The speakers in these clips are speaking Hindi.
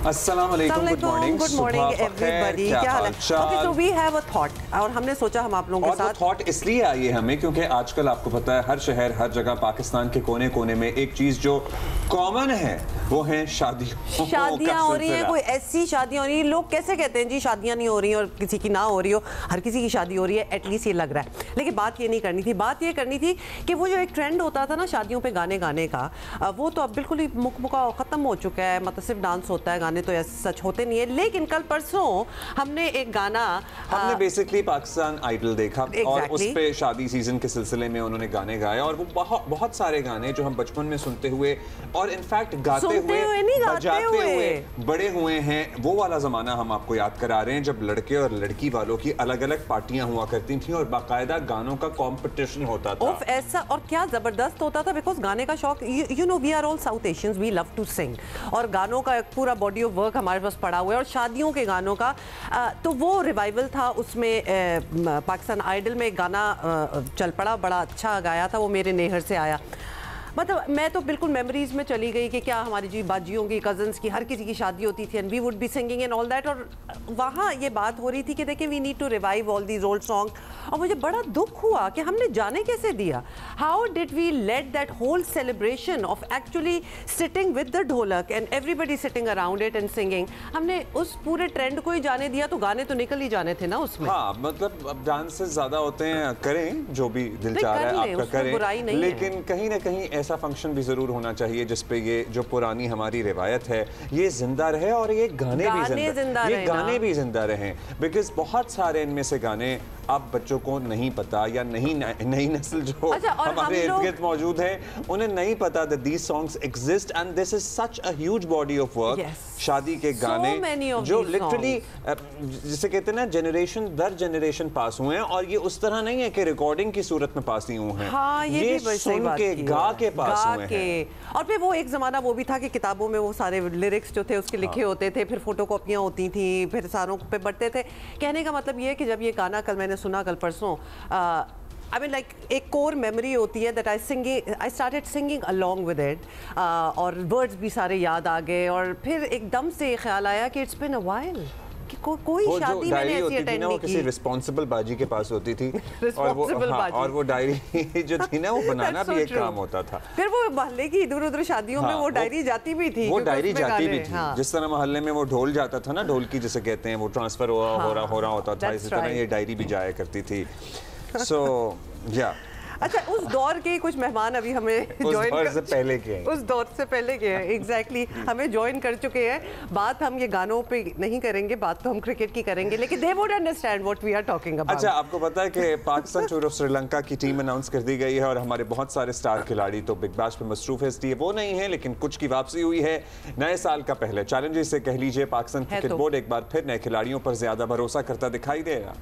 अस्सलाम वालेकुम, गुड मॉर्निंग एवरीबॉडी, क्या हाल है? Okay, so we have a thought और हमने सोचा हम आप लोगों के साथ। थॉट इसलिए आई है हमें क्योंकि आजकल आपको पता है हर शहर हर जगह पाकिस्तान के कोने कोने में एक चीज जो कॉमन है वो है शादियां हो रही हैं। कोई ऐसी शादियां हो रही है, लोग कैसे कहते हैं जी शादियां नहीं हो रही और किसी की ना हो रही हो, हर किसी की शादी हो रही है, एटलीस्ट ये लग रहा है। लेकिन बात ये नहीं करनी थी, बात ये करनी थी कि वो जो एक ट्रेंड होता था ना शादियों पे गाने गाने का, वो तो अब बिल्कुल ही मुकमुका खत्म हो चुका है। मतलब सिर्फ डांस होता है, गाने तो ऐसे सच होते नहीं है। लेकिन कल परसों हमने एक गाना, हमने बेसिकली पाकिस्तान आइडल देखा और उस पे शादी सीजन के सिलसिले में उन्होंने गाने गाए और वो बहुत सारे गाने जो हम बचपन में सुनते हुए और इनफैक्ट गाते हुए बजाते हुए बड़े हुए हैं, वो वाला जमाना हम आपको याद करा रहे हैं जब लड़के और लड़की वालों की अलग अलग पार्टियां हुआ करती थी और बाकायदा गानों का कंपटीशन होता था। ऐसा और क्या जबरदस्त होता था, बिकॉज गाने का शौक, you know we are all South Asians, we love to sing और गानों का एक पूरा बॉडी ऑफ वर्क हमारे पास पड़ा हुआ है और शादियों के गानों का तो वो रिवाइवल था। उसमें पाकिस्तान आइडल में एक गाना चल पड़ा, बड़ा अच्छा गाया था वो, मेरे नेहर से आया। मतलब मैं तो बिल्कुल मेमोरीज में चली गई कि क्या हमारी जी बाजियों की, कजन्स की, हर किसी की शादी होती थी and we would be singing and all that. और वहाँ ये बात हो रही थी कि देखिए we need to revive all these old song. और मुझे बड़ा दुख हुआ कि हमने जाने कैसे दिया, how did we let that whole celebration of actually sitting with the dholak and everybody sitting around it and singing, हमने उस पूरे ट्रेंड को ही जाने दिया। तो गाने तो निकल ही जाने थे ना उसमें। हाँ, मतलब अब डांसेस ज्यादा होते हैं, करें जो भी दिल चाह रहा है आपका करें, लेकिन कहीं ना कहीं ऐसा फंक्शन भी जरूर होना चाहिए जिसपे ये जो पुरानी हमारी रिवायत है ये जिंदा रहे और ये गाने भी जिंदा रहें। बिकॉज बहुत सारे इनमें से गाने अब बच्चों को नहीं पता या नई नस्ल जो हमारे इर्द गिर्द मौजूद है उन्हें नहीं पता that these songs exist and this is such a huge body of work। शादी के गाने जो लिटरली जिसे कहते हैं ना जनरेशन दर जनरेशन पास हुए हैं और ये उस तरह नहीं है कि रिकॉर्डिंग की सूरत में पास नहीं हुए हैं। हाँ, ये सुन के गा के पास हुए हैं। और फिर वो एक जमाना वो भी था कि किताबों में वो सारे लिरिक्स जो थे उसके लिखे होते थे, फिर फोटो कॉपियाँ होती थी, फिर सारों पे बढ़ते थे। कहने का मतलब ये है कि जब ये गाना कल मैंने सुना कल परसों, I mean like एक कोर मेमोरी होती है that I started singing along with it और वर्ड्स भी सारे याद आ गए और फिर एकदम से ख्याल आया कि it's been a while कि कोई शादी मैंने ऐसी अटेंड नहीं की। किसी रिस्पॉन्सिबल बाजी के पास होती थी और वो डायरी जो थी ना वो बनाना भी एक काम होता था। फिर वो मोहल्ले की इधर उधर शादियों में वो डायरी जाती भी थी, जिस तरह मोहल्ले में वो ढोल जाता था ना, ढोल की जिसे कहते हैं, वो ट्रांसफर हो रहा होता था, इसी तरह ये डायरी भी जाया करती थी। So yeah। अच्छा, उस दौर के कुछ मेहमान अभी हमें उस दौर से पहले के हैं एग्जैक्टली हमें ज्वाइन कर चुके हैं। बात हम ये गानों पे नहीं करेंगे, बात तो हम क्रिकेट की करेंगे, लेकिन they would understand what we are talking about. अच्छा, आपको पता है कि पाकिस्तान टूर ऑफ श्रीलंका की टीम अनाउंस कर दी गई है और हमारे बहुत सारे स्टार खिलाड़ी तो बिग बैश पे मसरूफ है, इसलिए वो नहीं है, लेकिन कुछ की वापसी हुई है। नए साल का पहले चैलेंज से कह लीजिए, पाकिस्तान क्रिकेट बोर्ड एक बार फिर नए खिलाड़ियों पर ज्यादा भरोसा करता दिखाई देगा।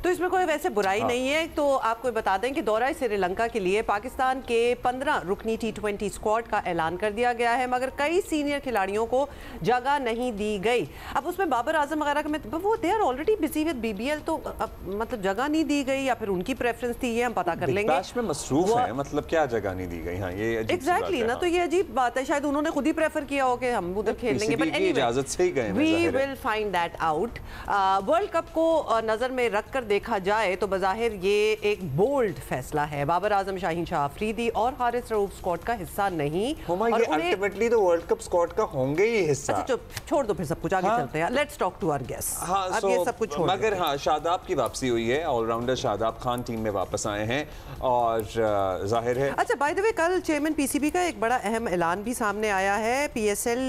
तो इसमें कोई वैसे बुराई नहीं है। तो आपको बता दें कि दौरा श्रीलंका के लिए पाकिस्तान के 15 रुकनी T20 स्क्वाड का ऐलान कर दिया गया है, मगर कई सीनियर खिलाड़ियों को जगह नहीं दी गई। अब उसमें बाबर आजम वगैरह में वो they are already busy with BBL, तो मतलब जगह नहीं दी गई या फिर उनकी प्रेफरेंस थी, ये हम पता कर लेंगे। में मसरूफ है, मतलब क्या जगह नहीं दी गई? हाँ, ये एग्जैक्टली ना, तो ये अजीब बात है। शायद उन्होंने खुद ही प्रेफर किया हो कि हम उधर खेल लेंगे, बट एनीवे इजाजत से ही गए, we will find that out. World Cup को नजर में रखकर देखा जाए तो बज़ाहिर ये एक बोल्ड फैसला है। बाबर आजम, शाहीन शाह अफरीदी और हारिस रऊफ स्क्वाड का हिस्सा नहीं, और ये अल्टीमेटली तो वर्ल्ड कप स्क्वाड का होंगे ही हिस्सा। अच्छा, छोड़ दो फिर सब कुछ, आगे चलते हैं। Let's talk to our guest. अब ये सब कुछ छोड़, मगर हाँ, शादाब की वापसी हुई है, ऑलराउंडर शादाब खान टीम में वापस आए हैं और जाहिर है। अच्छा, बाय द वे कल चेयरमैन PCB का एक बड़ा अहम ऐलान भी सामने आया है PSL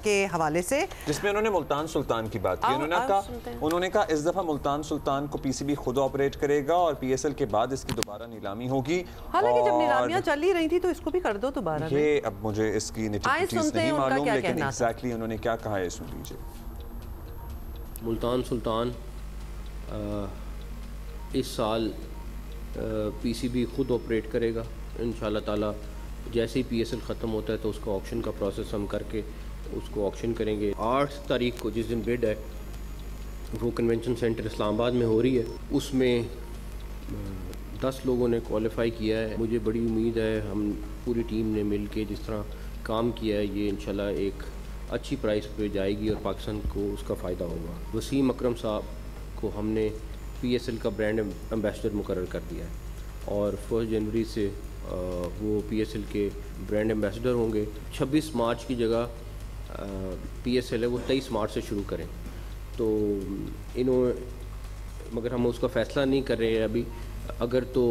के हवाले से, जिसमें उन्होंने मुल्तान सुल्तान की बात की। उन्होंने कहा इस दफा मुल्तान सुल्तान को PCB खुद ऑपरेट करेगा और PSL के बाद इसकी दोबारा नीलामी होगी। हालांकि जब नीलामियां चल ही रही थी तो इसको भी कर दो दोबारा। ये अब मुझे इसकी निटिविटीज नहीं मालूम, लेकिन एग्जैक्टली उन्होंने क्या कहा है सुन लीजिए। मुल्तान सुल्तान इस साल PCB खुद ऑपरेट करेगा इंशाल्लाह ताला। जैसे ही PSL ख़त्म होता है तो उसका ऑक्शन का प्रोसेस हम करके उसको ऑक्शन करेंगे। 8 तारीख को जिस दिन बिड है वो कन्वेंशन सेंटर इस्लामाबाद में हो रही है, उसमें 10 लोगों ने क्वालिफाई किया है। मुझे बड़ी उम्मीद है हम पूरी टीम ने मिल के जिस तरह काम किया है ये इंशाल्लाह एक अच्छी प्राइस पे जाएगी और पाकिस्तान को उसका फ़ायदा होगा। वसीम अकरम साहब को हमने PSL का ब्रांड एम्बेसडर मुकर्रर कर दिया है और 1 जनवरी से वो PSL के ब्रांड एम्बेसडर होंगे। 26 मार्च की जगह PSL है वो 23 मार्च से शुरू करें। तो मगर हम उसका फ़ैसला नहीं कर रहे हैं अभी। अगर तो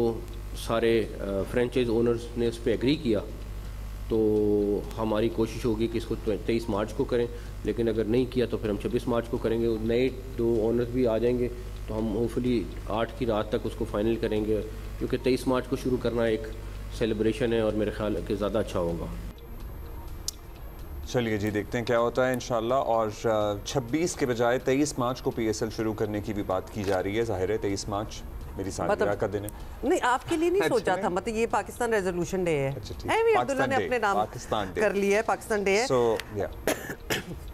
सारे फ्रेंचाइज ओनर्स ने उस पर एग्री किया तो हमारी कोशिश होगी कि इसको 23 मार्च को करें, लेकिन अगर नहीं किया तो फिर हम 26 मार्च को करेंगे। नए 2 ओनर्स भी आ जाएंगे तो हम होपफुली 8 की रात तक उसको फाइनल करेंगे, क्योंकि 23 मार्च को शुरू करना एक सेलिब्रेशन है और मेरे ख्याल है कि ज़्यादा अच्छा होगा। चलिए जी, देखते हैं क्या होता है इंशाल्लाह। और 26 के बजाय 23 मार्च को PSL शुरू करने की भी बात की जा रही है। जाहिर है 23 मार्च मेरी सालगिरह का दिन है। नहीं, आपके लिए नहीं सोचा था, मतलब ये पाकिस्तान रेजोल्यूशन डे है। अब्दुल्ला ने अपने नाम कर लिया है, पाकिस्तान डे है।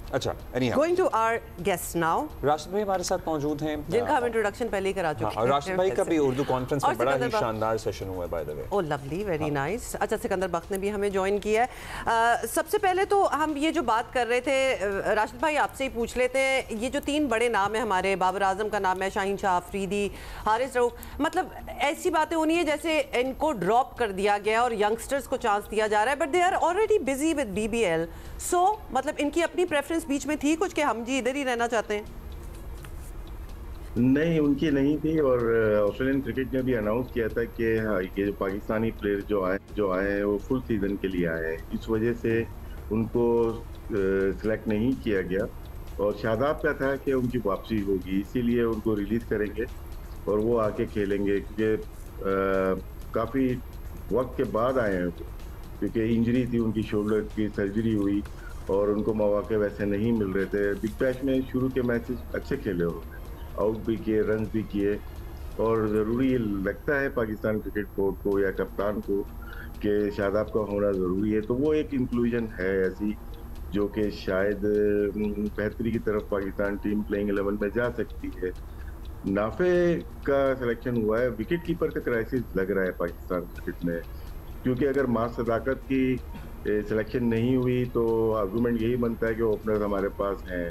अच्छा, going to our guest now, Rashid भाई हमारे साथ मौजूद हैं, जिनका हम इंट्रोडक्शन पहले ही करा चुके हैं। राशिद भाई का भी उर्दू कॉन्फ्रेंस में बड़ा ही शानदार सेशन हुआ है, by the way. Oh lovely, very nice. अच्छा, सिकंदर बख्त ने भी हमें ज्वाइन किया है। सबसे पहले तो हम ये जो बात कर रहे थे, राशिद भाई आपसे ही पूछ लेते हैं, ये जो 3 बड़े नाम है हमारे, बाबर आजम का नाम है, शाहीन शाह अफरीदी, हारिस रऊफ, मतलब ऐसी बातें होनी है जैसे इनको ड्रॉप कर दिया गया और यंगस्टर्स को चांस दिया जा रहा है, but they are already busy with BBL। सो मतलब इनकी अपनी प्रेफरेंस बीच में थी कुछ कि हम जी इधर ही रहना चाहते हैं? नहीं, उनकी नहीं थी। और ऑस्ट्रेलियन क्रिकेट ने भी अनाउंस किया था कि ये जो पाकिस्तानी प्लेयर जो आए हैं वो फुल सीजन के लिए आए हैं, इस वजह से उनको सिलेक्ट नहीं किया गया। और शादाब का था कि उनकी वापसी होगी, इसीलिए उनको रिलीज करेंगे और वो आके खेलेंगे, क्योंकि काफ़ी वक्त के बाद आए हैं, क्योंकि इंजरी थी, उनकी शोल्डर की सर्जरी हुई और उनको मौके वैसे नहीं मिल रहे थे। बिग बैश में शुरू के मैचेस अच्छे खेले उन्होंने, आउट भी किए, रन भी किए। और ज़रूरी लगता है पाकिस्तान क्रिकेट बोर्ड को या कप्तान को कि शादाब का होना ज़रूरी है। तो वो एक इंक्लूजन है ऐसी जो कि शायद बेहतरी की तरफ पाकिस्तान टीम प्लेइंग 11 में जा सकती है। नाफे का सिलेक्शन हुआ है, विकेट कीपर का क्राइसिस लग रहा है पाकिस्तान क्रिकेट में, क्योंकि अगर मास सदाकत की सिलेक्शन नहीं हुई तो आर्गूमेंट यही बनता है कि ओपनर हमारे पास हैं,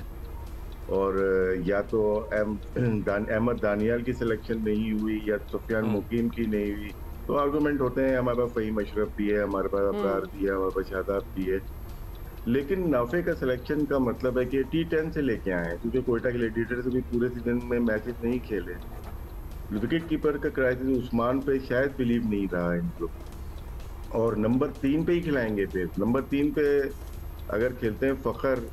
और या तो अहमद दानियाल की सिलेक्शन नहीं हुई या सुफियान मुकीम की नहीं हुई, तो आर्गूमेंट होते हैं हमारे पास फ़हीम अशरफ भी है, हमारे पास अब्रार भी है, हमारे पास शादाब भी है। लेकिन नाफे का सिलेक्शन का मतलब है कि T10 से लेके आए हैं, क्योंकि कोयटा के ग्लैडिएटर्स से भी पूरे सीजन में मैचेस नहीं खेले। विकेट कीपर का क्राइसिस उस्मान पे शायद बिलीव नहीं रहा है इनको, और नंबर 3 पे ही खिलाएंगे। फिर नंबर 3 पे अगर खेलते हैं फ़खर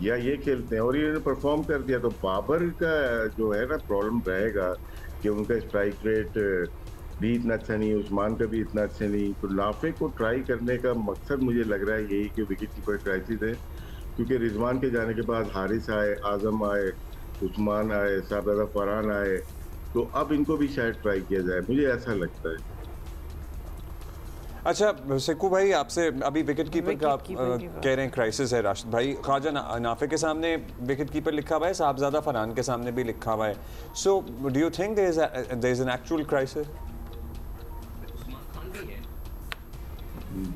या ये खेलते हैं और ये परफॉर्म कर दिया, तो बाबर का जो है ना प्रॉब्लम रहेगा कि उनका स्ट्राइक रेट भी इतना अच्छा नहीं, उस्मान का भी इतना अच्छा नहीं। तो नाफे को ट्राई करने का मकसद मुझे लग रहा है यही कि विकेट कीपर क्राइसिस है, क्योंकि रिजवान के जाने के बाद हारिस आए, आजम आए, उस्मान आए, साहबजादा फरहान आए, तो अब इनको भी शायद ट्राई किया जाए, मुझे ऐसा लगता है। अच्छा सिक्कू भाई, आपसे अभी विकेट कीपर का आप कह रहे हैं क्राइसिस है, राशिद भाई ख्वाजा नाफे के सामने विकेट कीपर लिखा हुआ है, साहबजादा फरहान के सामने भी लिखा हुआ है। So do you think there is an actual crisis?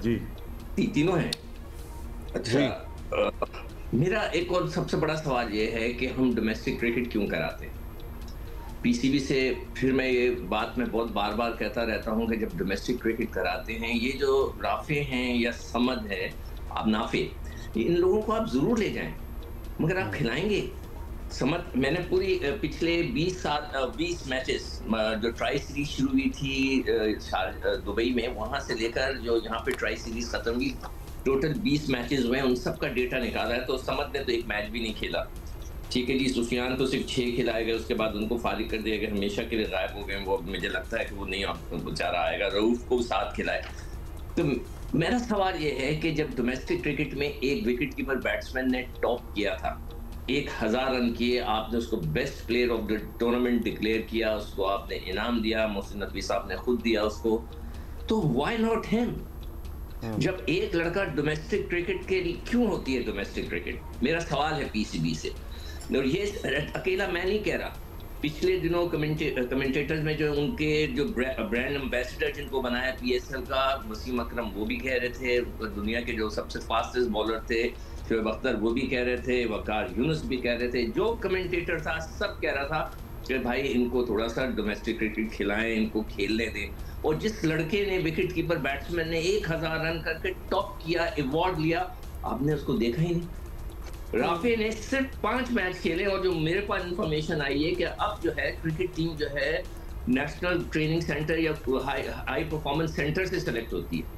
जी, तीनों हैं। अच्छा, मेरा एक और सबसे बड़ा सवाल ये है कि हम डोमेस्टिक क्रिकेट क्यों कराते हैं? PCB से फिर मैं ये बात मैं बहुत बार बार कहता रहता हूँ कि जब डोमेस्टिक क्रिकेट कराते हैं, ये जो राफे हैं या समद है, आप नाफे, इन लोगों को आप ज़रूर ले जाएं, मगर आप खिलाएंगे? समद, मैंने पूरी पिछले 20 मैचेस जो ट्राई सीरीज शुरू हुई थी दुबई में, वहाँ से लेकर जो यहाँ पे ट्राई सीरीज ख़त्म हुई, टोटल 20 मैचेस हुए, उन सब का डेटा निकाला है। तो समद ने तो एक मैच भी नहीं खेला, ठीक है जी। सुफियान तो सिर्फ 6 खिलाए गए, उसके बाद उनको फारिग कर दिया गया, हमेशा के लिए गायब हो गए वो। मुझे लगता है कि वो नहीं बेचारा आएगा। रऊफ को 7 खिलाए। तो मेरा सवाल ये है कि जब डोमेस्टिक क्रिकेट में एक विकेट कीपर बैट्समैन ने टॉप किया था, 1000 रन किए, आपने उसको best player of the tournament declare किया, उसको आपने इनाम दिया, मोहसिन नकवी साहब ने खुद दिया उसको, तो व्हाई नॉट हिम? जब एक लड़का डोमेस्टिक क्रिकेट के लिए क्यों होती है डोमेस्टिक क्रिकेट? मेरा सवाल है PCB से। और ये अकेला मैं नहीं कह रहा, पिछले दिनों कमेंटेटर्स में जो उनके जो ब्रांड एम्बेसडर जिनको बनाया PSL का, वसीम अकरम, वो भी कह रहे थे दुनिया के जो सबसे फास्टेस्ट बॉलर थे, शोएब अख्तर वो भी कह रहे थे, वकार यूनुस भी कह रहे थे, जो कमेंटेटर था सब कह रहा था कि भाई इनको थोड़ा सा डोमेस्टिक क्रिकेट खिलाएं, इनको खेलने दें। और जिस लड़के ने विकेट कीपर बैट्समैन ने 1000 रन करके टॉप किया, अवार्ड लिया, आपने उसको देखा ही नहीं। राफे ने सिर्फ 5 मैच खेले और जो मेरे पास इंफॉर्मेशन आई है कि अब जो है क्रिकेट टीम जो है नेशनल ट्रेनिंग सेंटर या हाई परफॉर्मेंस सेंटर से सेलेक्ट होती है।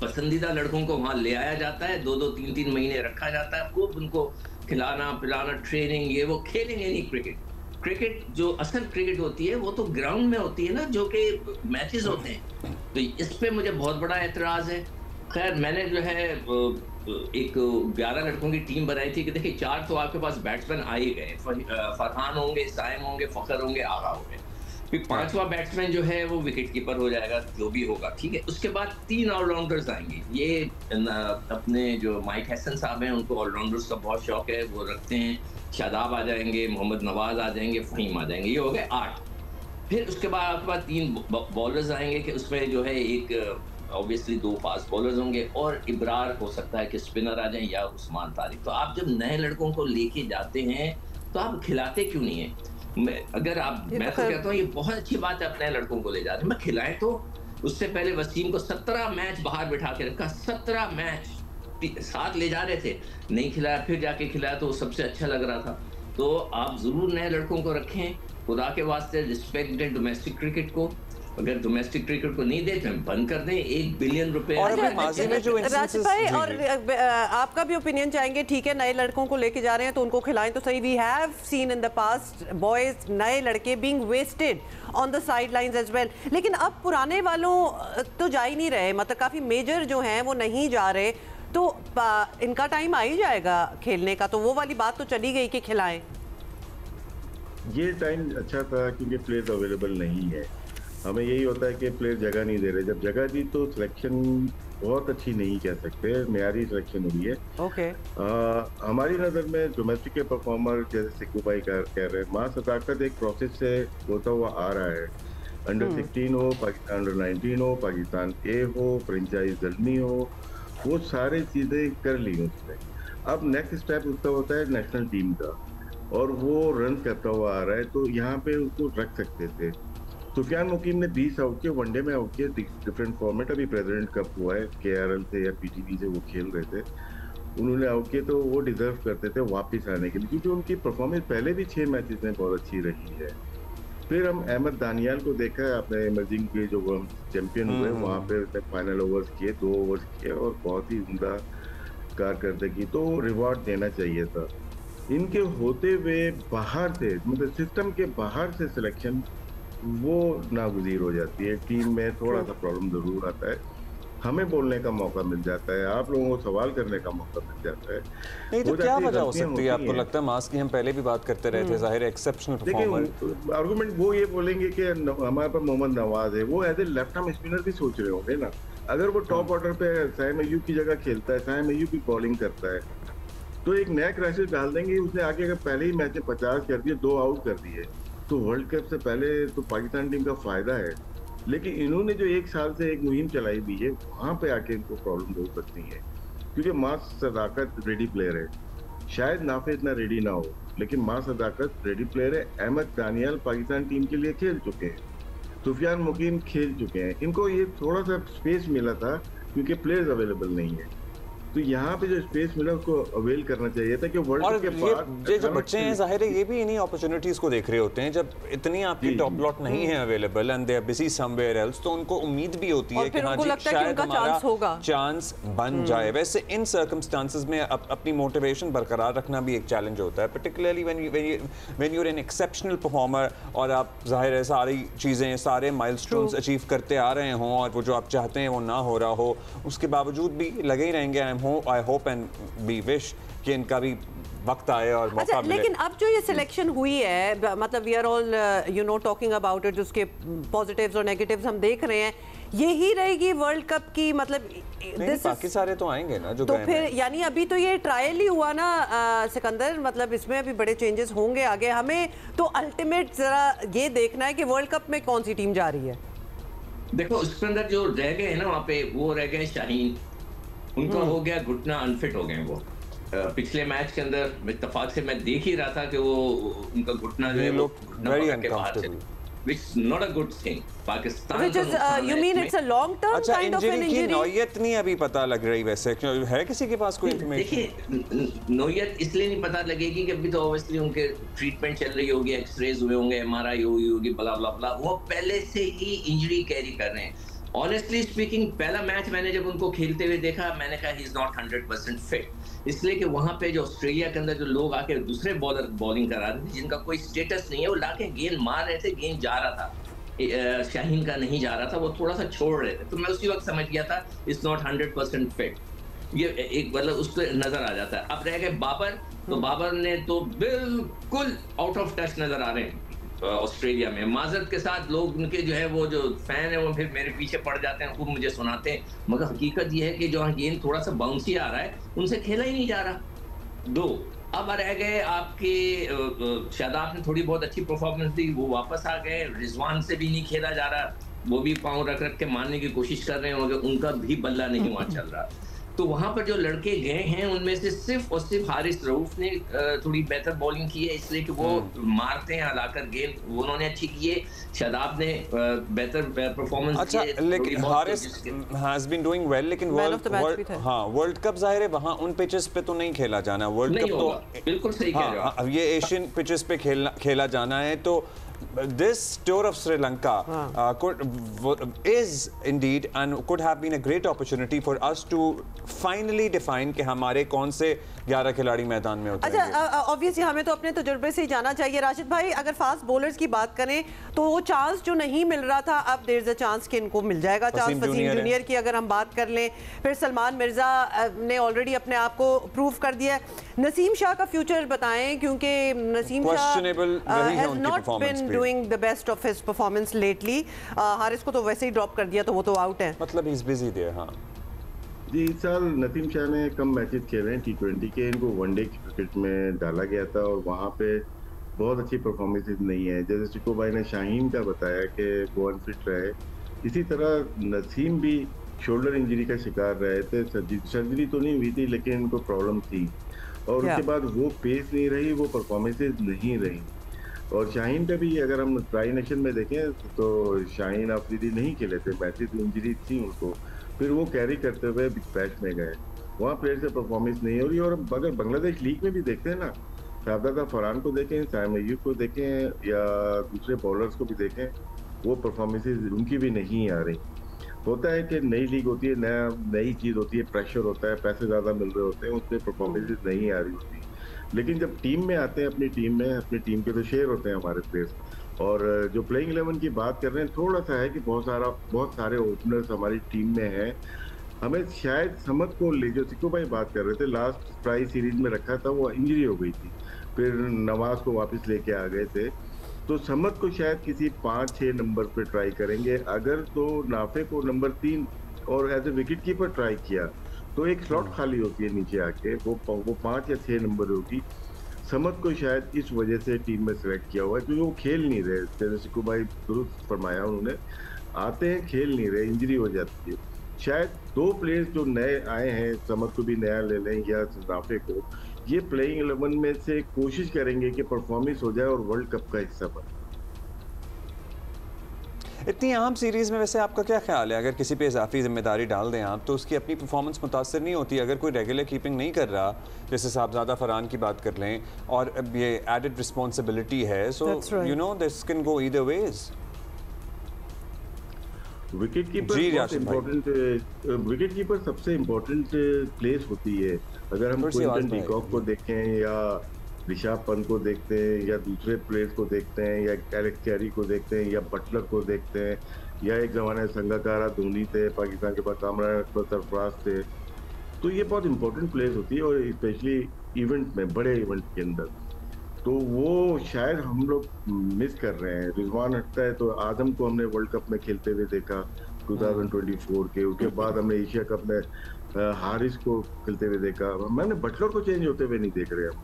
पसंदीदा लड़कों को वहां ले आया जाता है, 2-2 3-3 महीने रखा जाता है, खूब उनको खिलाना पिलाना, ट्रेनिंग, ये वो। खेलेंगे नहीं क्रिकेट। क्रिकेट जो असल क्रिकेट होती है वो तो ग्राउंड में होती है ना, जो कि मैचेस होते हैं। तो इस पे मुझे बहुत बड़ा एतराज़ है। खैर मैंने जो है एक 11 लड़कों की टीम बनाई थी कि देखिए 4 तो आपके पास बैट्समैन आ ही गए, फरहान होंगे, साइम होंगे, फ़खर होंगे, आगा होंगे। फिर 5वां बैट्समैन जो है वो विकेट कीपर हो जाएगा, जो भी होगा, ठीक है। उसके बाद 3 ऑलराउंडर्स आएंगे। ये अपने जो माइक हसन साहब हैं उनको ऑलराउंडर्स का बहुत शौक है, वो रखते हैं। शादाब आ जाएंगे, मोहम्मद नवाज आ जाएंगे, फ़हीम आ जाएंगे, ये हो गए 8। फिर उसके बाद आपके पास 3 बॉलर्स आएंगे कि उसमें जो है एक ऑब्वियसली 2 फास्ट बॉलर्स होंगे और इब्रार हो सकता है कि स्पिनर आ जाएं या उस्मान तारिक। तो आप जब नए लड़कों को लेके जाते हैं तो आप खिलाते क्यों नहीं है? मैं तो कहता हूँ ये बहुत अच्छी बात है, अपने लड़कों को ले जाते हैं। मैं खिलाएं तो उससे पहले वसीम को 17 मैच बाहर बिठा के रखा, 17 मैच साथ ले जा रहे थे, नहीं खिलाया, फिर जाके खिलाया तो सबसे अच्छा लग रहा था। तो आप जरूर नए लड़कों को रखें, खुदा के वास्ते रिस्पेक्ट दें डोमेस्टिक क्रिकेट को। अगर डोमेस्टिक क्रिकेट को नहीं देते हम बंद कर दें। 1 बिलियन रुपए। और राशिद भाई और आपका भी ओपिनियन चाहेंगे, ठीक है नए लड़कों को लेके जा रहे हैं तो उनको खिलाएं तो सही। We have seen in the past boys, नए लड़के being wasted on the sidelines as well. लेकिन अब पुराने वालों तो जा ही नहीं रहे, मतलब काफी मेजर जो हैं वो नहीं जा रहे, तो इनका टाइम आ ही जाएगा खेलने का। तो वो वाली बात तो चली गई कि खिलाएं। ये टाइम अच्छा था क्योंकि प्लेयर्स अवेलेबल नहीं है। हमें यही होता है कि प्लेयर जगह नहीं दे रहे। जब जगह दी तो सिलेक्शन बहुत अच्छी नहीं कह सकते, मेयारी सिलेक्शन हुई है। ओके। हमारी नज़र में डोमेस्टिक के परफॉर्मर जैसे सिक्कू भाई कह रहे हैं, मां सदाकत एक प्रोसेस से होता हुआ आ रहा है। अंडर 16 हो, पाकिस्तान अंडर 19 हो, पाकिस्तान ए हो, फ्रेंचाइज जल्मी हो, वो सारी चीज़ें कर ली उसने। अब नेक्स्ट स्टेप उसका होता है नेशनल टीम का, और वो रन करता हुआ आ रहा है, तो यहाँ पे उसको रख सकते थे। सुफियान मुकीम ने 20 आउट किए, वनडे में आउट किए, डिफरेंट फॉर्मेट। अभी प्रेसिडेंट कप हुआ है, KRL से या PTV से वो खेल रहे थे, उन्होंने आउट किए, तो वो डिजर्व करते थे वापस आने के लिए, क्योंकि उनकी परफॉर्मेंस पहले भी 6 मैचेस में बहुत अच्छी रही है। फिर हम अहमद दानियाल को देखा है, अपने इमर्जिंग के जो चैंपियन हुए वहाँ पे उसने फाइनल ओवर्स किए, 2 ओवर्स किए और बहुत ही उम्दा कारकर्दगी, तो रिवॉर्ड देना चाहिए था। इनके होते हुए बाहर से, मतलब सिस्टम के बाहर से सिलेक्शन वो नागुज़ीर हो जाती है। टीम में थोड़ा सा प्रॉब्लम जरूर आता है, हमें बोलने का मौका मिल जाता है, आप लोगों को सवाल करने का मौका मिल जाता है। नहीं तो क्या वजह हो सकती है आपको लगता है? मास की हम पहले भी बात करते रहे थे, जाहिर है एक्सेप्शनल परफॉर्मर। आर्गुमेंट वो ये बोलेंगे कि हमारे पास मोहम्मद नवाज है, वो as a left arm spinner भी सोच रहे होंगे ना। अगर वो टॉप ऑर्डर पे साइम अय्यूब की जगह खेलता है, साइम अय्यूब भी बॉलिंग करता है, तो एक नया क्रैशेस डाल देंगे। उसने आगे अगर पहले ही मैच में 50 कर दिए, 2 आउट कर दिए, तो वर्ल्ड कप से पहले तो पाकिस्तान टीम का फायदा है। लेकिन इन्होंने जो 1 साल से एक मुहिम चलाई भी है, वहाँ पे आके इनको प्रॉब्लम हो सकती है, क्योंकि मां सदाकत रेडी प्लेयर है। शायद नाफे इतना रेडी ना हो, लेकिन मां सदाकत रेडी प्लेयर है। अहमद दानियाल पाकिस्तान टीम के लिए खेल चुके हैं, सुफियान मुकीम खेल चुके हैं। इनको ये थोड़ा सा स्पेस मिला था क्योंकि प्लेयर्स अवेलेबल नहीं है, तो यहाँ पे जो स्पेस मिला उसको अवेल करना चाहिए था कि वर्ल्ड कप के बाद जो बच्चे हैं जाहिर है ये भी इन्हीं अपॉर्चुनिटीज को देख रहे होते हैं। जब इतनी आपकी टॉप लॉट नहीं है available and they are busy somewhere else, तो उनको उम्मीद भी होती है कि हाँ जी शायद हमारा चांस बन जाए। वैसे इन सर्कमस्टांसेस में अपनी मोटिवेशन बरकरार रखना भी एक चैलेंज होता है, particularly when you are an exceptional performer और आप जाहिर है सारी चीज़ें, सारे माइलस्टोन्स अचीव करते आ रहे हों और वो जो आप चाहते हैं वो ना हो रहा हो, उसके बावजूद भी लगे ही रहेंगे। I hope and we wish कि इनका भी वक्त आए और मौका मिले। लेकिन अब जो ये सिलेक्शन हुई है, मतलब we are all you know talking about it, उसके पॉजिटिव्स और नेगेटिव्स हम देख रहे हैं, यही रहेगी वर्ल्ड कप की, मतलब बाकी सारे तो आएंगे ना जो तो फिर यानी अभी तो ये ट्रायल ही हुआ ना सिकंदर, मतलब इसमें अभी बड़े चेंजेस होंगे आगे। हमें तो अल्टीमेट जरा ये देखना है कि वर्ल्ड कप में कौन सी टीम जा रही है। देखो उसके अंदर जो रह गए हैं ना वहाँ पे, वो रह गए शाहीन, उनका हो गया घुटना, अनफिट हो गए वो, पिछले मैच के अंदर इत्तेफाक से मैं देख ही रहा था कि वो उनका घुटना जो है वो घुटना के बाहर चला, which is not a good thing. Pakistan which is you mean it's a long term kind of an injury? नौयत नहीं अभी पता लग रही, वैसे है किसी के पास कोई इंफॉर्मेशन? देखिए नौयत इसलिए नहीं पता लगेगी कि अभी तो ऑब्वियसली उनके ट्रीटमेंट चल रही होगी, एक्सरेज हुए होंगे, MRI हुई होगी, ब्ला ब्ला ब्ला, वो पहले से ही इंजरी कैरी कर रहे हैं। ऑनेस्टली स्पीकिंग पहला मैच मैंने जब उनको खेलते हुए देखा मैंने कहा ही इज नॉट 100% फिट, इसलिए कि वहां पे जो ऑस्ट्रेलिया के अंदर जो लोग आके दूसरे बॉलर बॉलिंग करा रहे थे जिनका कोई स्टेटस नहीं है, वो लाके गेंद मार रहे थे, गेंद जा रहा था, शाहीन का नहीं जा रहा था, वो थोड़ा सा छोड़ रहे थे, तो मैं उसी वक्त समझ गया था इज नॉट 100% फिट। ये एक मतलब उस पर नजर आ जाता है। अब रह गए बाबर, तो बाबर ने तो बिल्कुल आउट ऑफ टच नजर आ रहे हैं ऑस्ट्रेलिया में। माजरत के साथ लोग उनके जो है वो जो फैन है वो फिर मेरे पीछे पड़ जाते हैं, खूब मुझे सुनाते हैं, मगर हकीकत ये है कि जो गेंद थोड़ा सा बाउंसी आ रहा है उनसे खेला ही नहीं जा रहा। दो अब रह गए आपके शादाब ने थोड़ी बहुत अच्छी परफॉर्मेंस दी, वो वापस आ गए, रिजवान से भी नहीं खेला जा रहा, वो भी पाँव रख रख के मारने की कोशिश कर रहे हैं मगर उनका भी बल्ला नहीं वहाँ चल रहा। तो वहां पर जो लड़के गए हैं उनमें से सिर्फ और सिर्फ हारिस रऊफ ने थोड़ी बेहतर बॉलिंग की है, इसलिए कि वो मारते हैं हलाकर गेंद, वो उन्होंने अच्छी की है। शादाब ने बेहतर परफॉर्मेंस अच्छा, लेकिन Haris has been doing well, लेकिन वर्ल्ड कप जाहिर है वहां उन पिचेस पे तो नहीं खेला जाना, वर्ल्ड कप तो बिल्कुल सही कह रहे हो। अब ये एशियन पिचेस पे खेला जाना है, तो this tour of Sri Lanka is indeed and could have been a great opportunity for us to finally define कि हमारे कौन से 11 खिलाड़ी मैदान में होते हैं। अच्छा, ऑब्वियसली हमें तो अपने तजुर्बे से ही जाना चाहिए। राशिद भाई, अगर फास्ट बॉलर्स की बात करें तो वो चांस जो नहीं मिल रहा था, अब देयर इज अ चांस कि इनको मिल जाएगा चांस। वसीम जूनियर की अगर हम बात कर लें, फिर सलमान मिर्जा ने ऑलरेडी अपने आप को प्रूव कर दिया। नसीम शाह का फ्यूचर बताएं, क्योंकि Naseem Shah has not been doing the best of his performance lately. Haris को तो वैसे ही ड्रॉप कर दिया, तो वो तो आउट है, मतलब ही इज बिजी देयर। हाँ जी, इस साल नसीम शाह ने कम मैचेस खेले हैं T20 के, इनको वनडे क्रिकेट में डाला गया था और वहाँ पे बहुत अच्छी परफॉर्मेंसेस नहीं है। जैसे चिको भाई ने शाहीन का बताया कि वो अनफिट रहे, इसी तरह नसीम भी शोल्डर इंजरी का शिकार रहे थे। सर्जरी तो नहीं हुई थी लेकिन इनको प्रॉब्लम थी और उसके बाद वो पेस नहीं रही, वो परफॉर्मेंसेज नहीं रही। और शाहीन का भी अगर हम ट्राई नेशन में देखें तो शाहीन अफरीदी नहीं खेले थे मैचेस, इंजरी थी उनको, फिर वो कैरी करते हुए बिग बैश में गए, वहाँ प्लेयर से परफॉर्मेंस नहीं हो रही। और अगर बांग्लादेश लीग में भी देखते हैं ना, शाहजादा फरहान को देखें, साइम अय्यूब को देखें या दूसरे बॉलर्स को भी देखें, वो परफॉर्मेंसेज उनकी भी नहीं आ रही। होता है कि नई लीग होती है, नई चीज़ होती है, प्रेशर होता है, पैसे ज़्यादा मिल रहे होते हैं, उसमें परफॉर्मेंसेज नहीं आ रही होती। लेकिन जब टीम में आते हैं, अपनी टीम के तो शेयर होते हैं हमारे प्लेयर्स। और जो प्लेइंग 11 की बात कर रहे हैं, थोड़ा सा है कि बहुत सारे ओपनर्स हमारी टीम में हैं। हमें शायद समद को ले, जो सिक्को भाई बात कर रहे थे, लास्ट ट्राई सीरीज में रखा था, वो इंजरी हो गई थी, फिर नवाज को वापस लेके आ गए थे, तो समद को शायद किसी 5-6 नंबर पे ट्राई करेंगे। अगर तो नाफे को नंबर 3 और as a wicket keeper try किया तो एक स्लॉट खाली होती है नीचे आके, वो 5 या 6 नंबर होगी। समद को शायद इस वजह से टीम में सिलेक्ट किया हुआ है क्योंकि वो खेल नहीं रहे। जैसे सिक्को भाई दुरुस्त फरमाया उन्होंने, आते हैं खेल नहीं रहे, इंजरी हो जाती है। शायद 2 प्लेयर्स जो नए आए हैं, समद को भी नया ले लें या नाफे को, ये प्लेइंग 11 में से कोशिश करेंगे कि परफॉर्मेंस हो जाए और वर्ल्ड कप का हिस्सा बने। इतनी अहम सीरीज़ में वैसे आपका क्या ख्याल है, अगर किसी पे इजाफी जिम्मेदारी डाल दें आप तो उसकी अपनी परफॉर्मेंस मुतासर नहीं होती? अगर कोई रेगुलर कीपिंग नहीं कर रहा, जैसे साहबजादा फरहान की बात कर लें, और अब ये एडेड रिस्पॉन्सिबिलिटी है, so you know this can go either ways. Wicket keeper सबसे इम्पोर्टेंट प्लेस होती है। अगर हम क्विंटन डीकॉक को देखें या ऋषभ पंत को देखते हैं या दूसरे प्लेयर्स को देखते हैं या एलेक्स कैरी को देखते हैं या बटलर को देखते हैं या एक ज़माने संगाकारा, धोनी थे, पाकिस्तान के पास कामरान अकबर, सरफराज थे, तो ये बहुत इंपॉर्टेंट प्लेयर्स होती है और स्पेशली इवेंट में, बड़े इवेंट के अंदर, तो वो शायद हम लोग मिस कर रहे हैं। रिजवान हटता है तो आदम को हमने वर्ल्ड कप में खेलते हुए देखा 2024 के, उसके बाद हमने एशिया कप में हारिस को खेलते हुए देखा, मैंने बटलर को चेंज होते हुए नहीं देख रहे हम।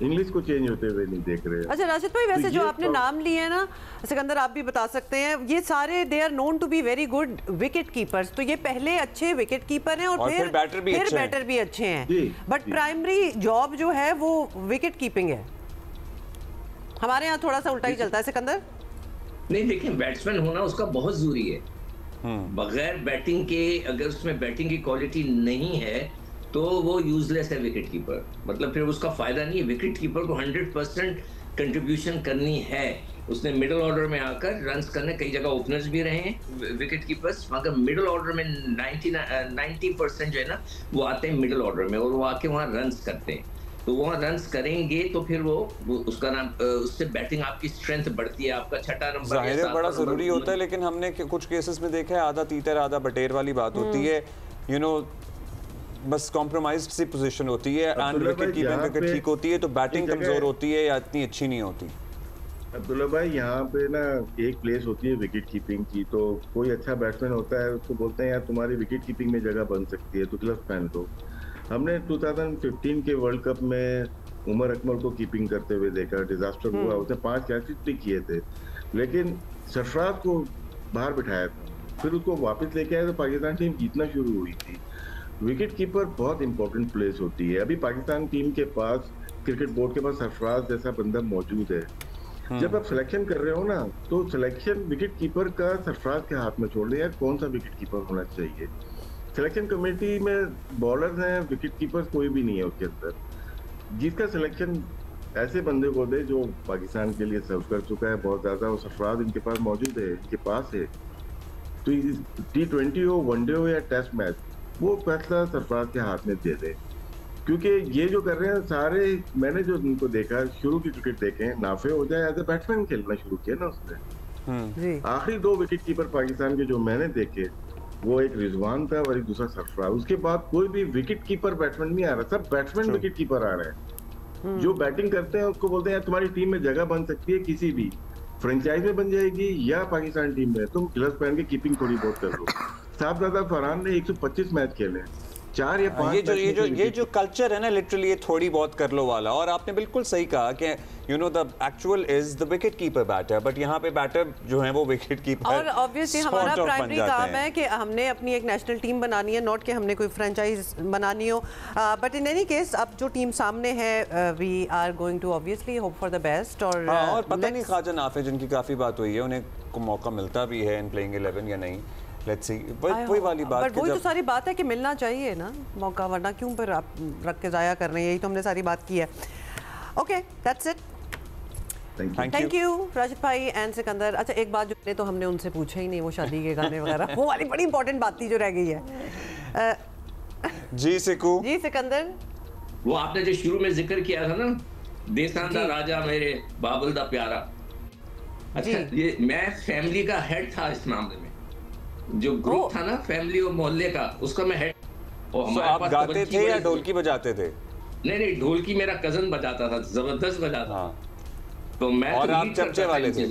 इंग्लिश को चेंज होते हुए नहीं देख रहे। अच्छा राशिद भाई, वैसे तो जो आपने नाम लिए हैं ना, सिकंदर आप भी बता सकते हैं, ये सारे they are known to be very good wicket keepers, तो ये पहले अच्छे विकेट कीपर हैं और फिर बैटर भी अच्छे हैं, बट प्राइमरी जॉब जो है वो विकेट कीपिंग है। हमारे यहाँ थोड़ा सा उल्टा ही चलता है सिकंदर। नहीं देखिए, बैट्समैन होना उसका बहुत जरूरी है। बगैर बैटिंग के, अगर उसमें बैटिंग की क्वालिटी नहीं है तो वो यूजलेस है विकेट कीपर, मतलब फिर उसका फायदा नहीं है। विकेट कीपर को 100% कंट्रीब्यूशन करनी है। उसने मिडिल ऑर्डर में आकर रन्स करने, कई जगह ओपनर्स भी रहे हैं विकेट कीपर्स, मगर मिडिल ऑर्डर में 90% जो है ना वो आते हैं मिडिल ऑर्डर में, और वो आके वहाँ रन्स करते हैं। तो वहाँ रन्स करेंगे तो फिर वो उसका नाम, उससे बैटिंग आपकी स्ट्रेंथ बढ़ती है, आपका छठा नंबर जाहिर है बड़ा जरूरी होता है, लेकिन हमने कुछ केसेस में देखा है आधा तीतर आधा बटेर वाली बात होती है, यू नो, बस कॉम्प्रोमाइज्ड सी पोजीशन होती है, एंड विकेट कीपिंग अगर ठीक होती है तो बैटिंग कमजोर होती है या इतनी अच्छी नहीं होती। अब्दुल्ला भाई, यहाँ पे ना एक प्लेस होती है विकेट कीपिंग की, तो कोई अच्छा बैट्समैन होता है उसको बोलते हैं यार तुम्हारी विकेट कीपिंग में जगह बन सकती है तो ग्लव्स पहन दो। हमने 2015 के वर्ल्ड कप में उमर अकमल को कीपिंग करते हुए देखा, डिजास्टर हुआ, उसने 5 कैचेस भी किए थे, लेकिन सरफराज को बाहर बिठाया था, फिर उसको वापस लेके आए तो पाकिस्तान टीम जीतना शुरू हुई थी। विकेट कीपर बहुत इंपॉर्टेंट प्लेस होती है। अभी पाकिस्तान टीम के पास, क्रिकेट बोर्ड के पास सरफराज जैसा बंदा मौजूद है। जब आप सिलेक्शन कर रहे हो ना, तो सिलेक्शन विकेट कीपर का सरफराज के हाथ में छोड़ दे यार, कौन सा विकेट कीपर होना चाहिए। सिलेक्शन कमेटी में बॉलर्स हैं, विकेट कीपर्स कोई भी नहीं है उसके अंदर। जिसका सिलेक्शन ऐसे बंदे को दे जो पाकिस्तान के लिए सर्व कर चुका है बहुत ज्यादा, और सरफराज इनके पास मौजूद है, इनके पास है, तो T20 हो, वनडे हो या टेस्ट मैच, वो फैसला सरफराज के हाथ में दे दे। क्योंकि ये जो कर रहे हैं सारे, मैंने जो उनको देखा, शुरू की क्रिकेट देखे, नाफे हो जाए एज ए बैट्समैन खेलना शुरू किया ना उसने। आखिरी 2 विकेट कीपर पाकिस्तान के जो मैंने देखे, वो एक रिजवान था और एक दूसरा सरफराज। उसके बाद कोई भी विकेट कीपर बैट्समैन नहीं आ रहा, सब बैट्समैन विकेट कीपर आ रहे हैं। जो बैटिंग करते हैं उसको बोलते हैं यार तुम्हारी टीम में जगह बन सकती है, किसी भी फ्रेंचाइज में बन जाएगी या पाकिस्तान टीम में, तुम ग्लव्स पहन के कीपिंग थोड़ी बहुत कर लो। साहबजादा फरहान ने 125 मैच खेले, 4 या 5। ये जो कल्चर है ना, लिटरली ये थोड़ी बहुत कर लो वाला, और आपने बिल्कुल सही कहा कि you know the actual is the wicket keeper batter, but यहाँ पे बैटर जो है वो विकेट कीपर, और ऑब्वियसली हमारा प्राइमरी काम है कि हमने अपनी एक नेशनल टीम बनानी है, नॉट कि हमने कोई फ्रेंचाइज बनानी हो। बट इन एनी केस अब जो टीम सामने है, we are going to obviously hope for the best. और पता नहीं ख्वाजा नाफे जिनकी काफी बात हुई है, उन्हें को मौका मिलता भी है इन प्लेइंग 11 या नहीं, लेट्स सी। वही वाली बात, बट वही तो सारी बात है कि मिलना चाहिए ना मौका, वरना क्यों पर आप रख के जाया कर रहे हैं। यही तो हमने सारी बात की है। Okay, that's it. Thank you Rashid भाई एंड सिकंदर। अच्छा, एक बात जो तो हमने उनसे पूछा ही नहीं, वो शादी के गाने वगैरह, वो वाली बड़ी इंपॉर्टेंट बात थी जो रह गई है। जी सिकू, जी सिकंदर, वो आपने जो शुरू में जिक्र किया था ना, देसां दा राजा मेरे बाबुल दा प्यारा। अच्छा, ये मैं फैमिली का हेड था इस मामले में, जो ग्रुप था ना फैमिली और मोहल्ले का, उसका मैं हेड। और हमारे आप गाते थे या ढोलकी बजाते थे? नहीं, ढोलकी मेरा कजन बजाता था, जबरदस्त बजाता। तो मैं और आप चमचे वाले थे?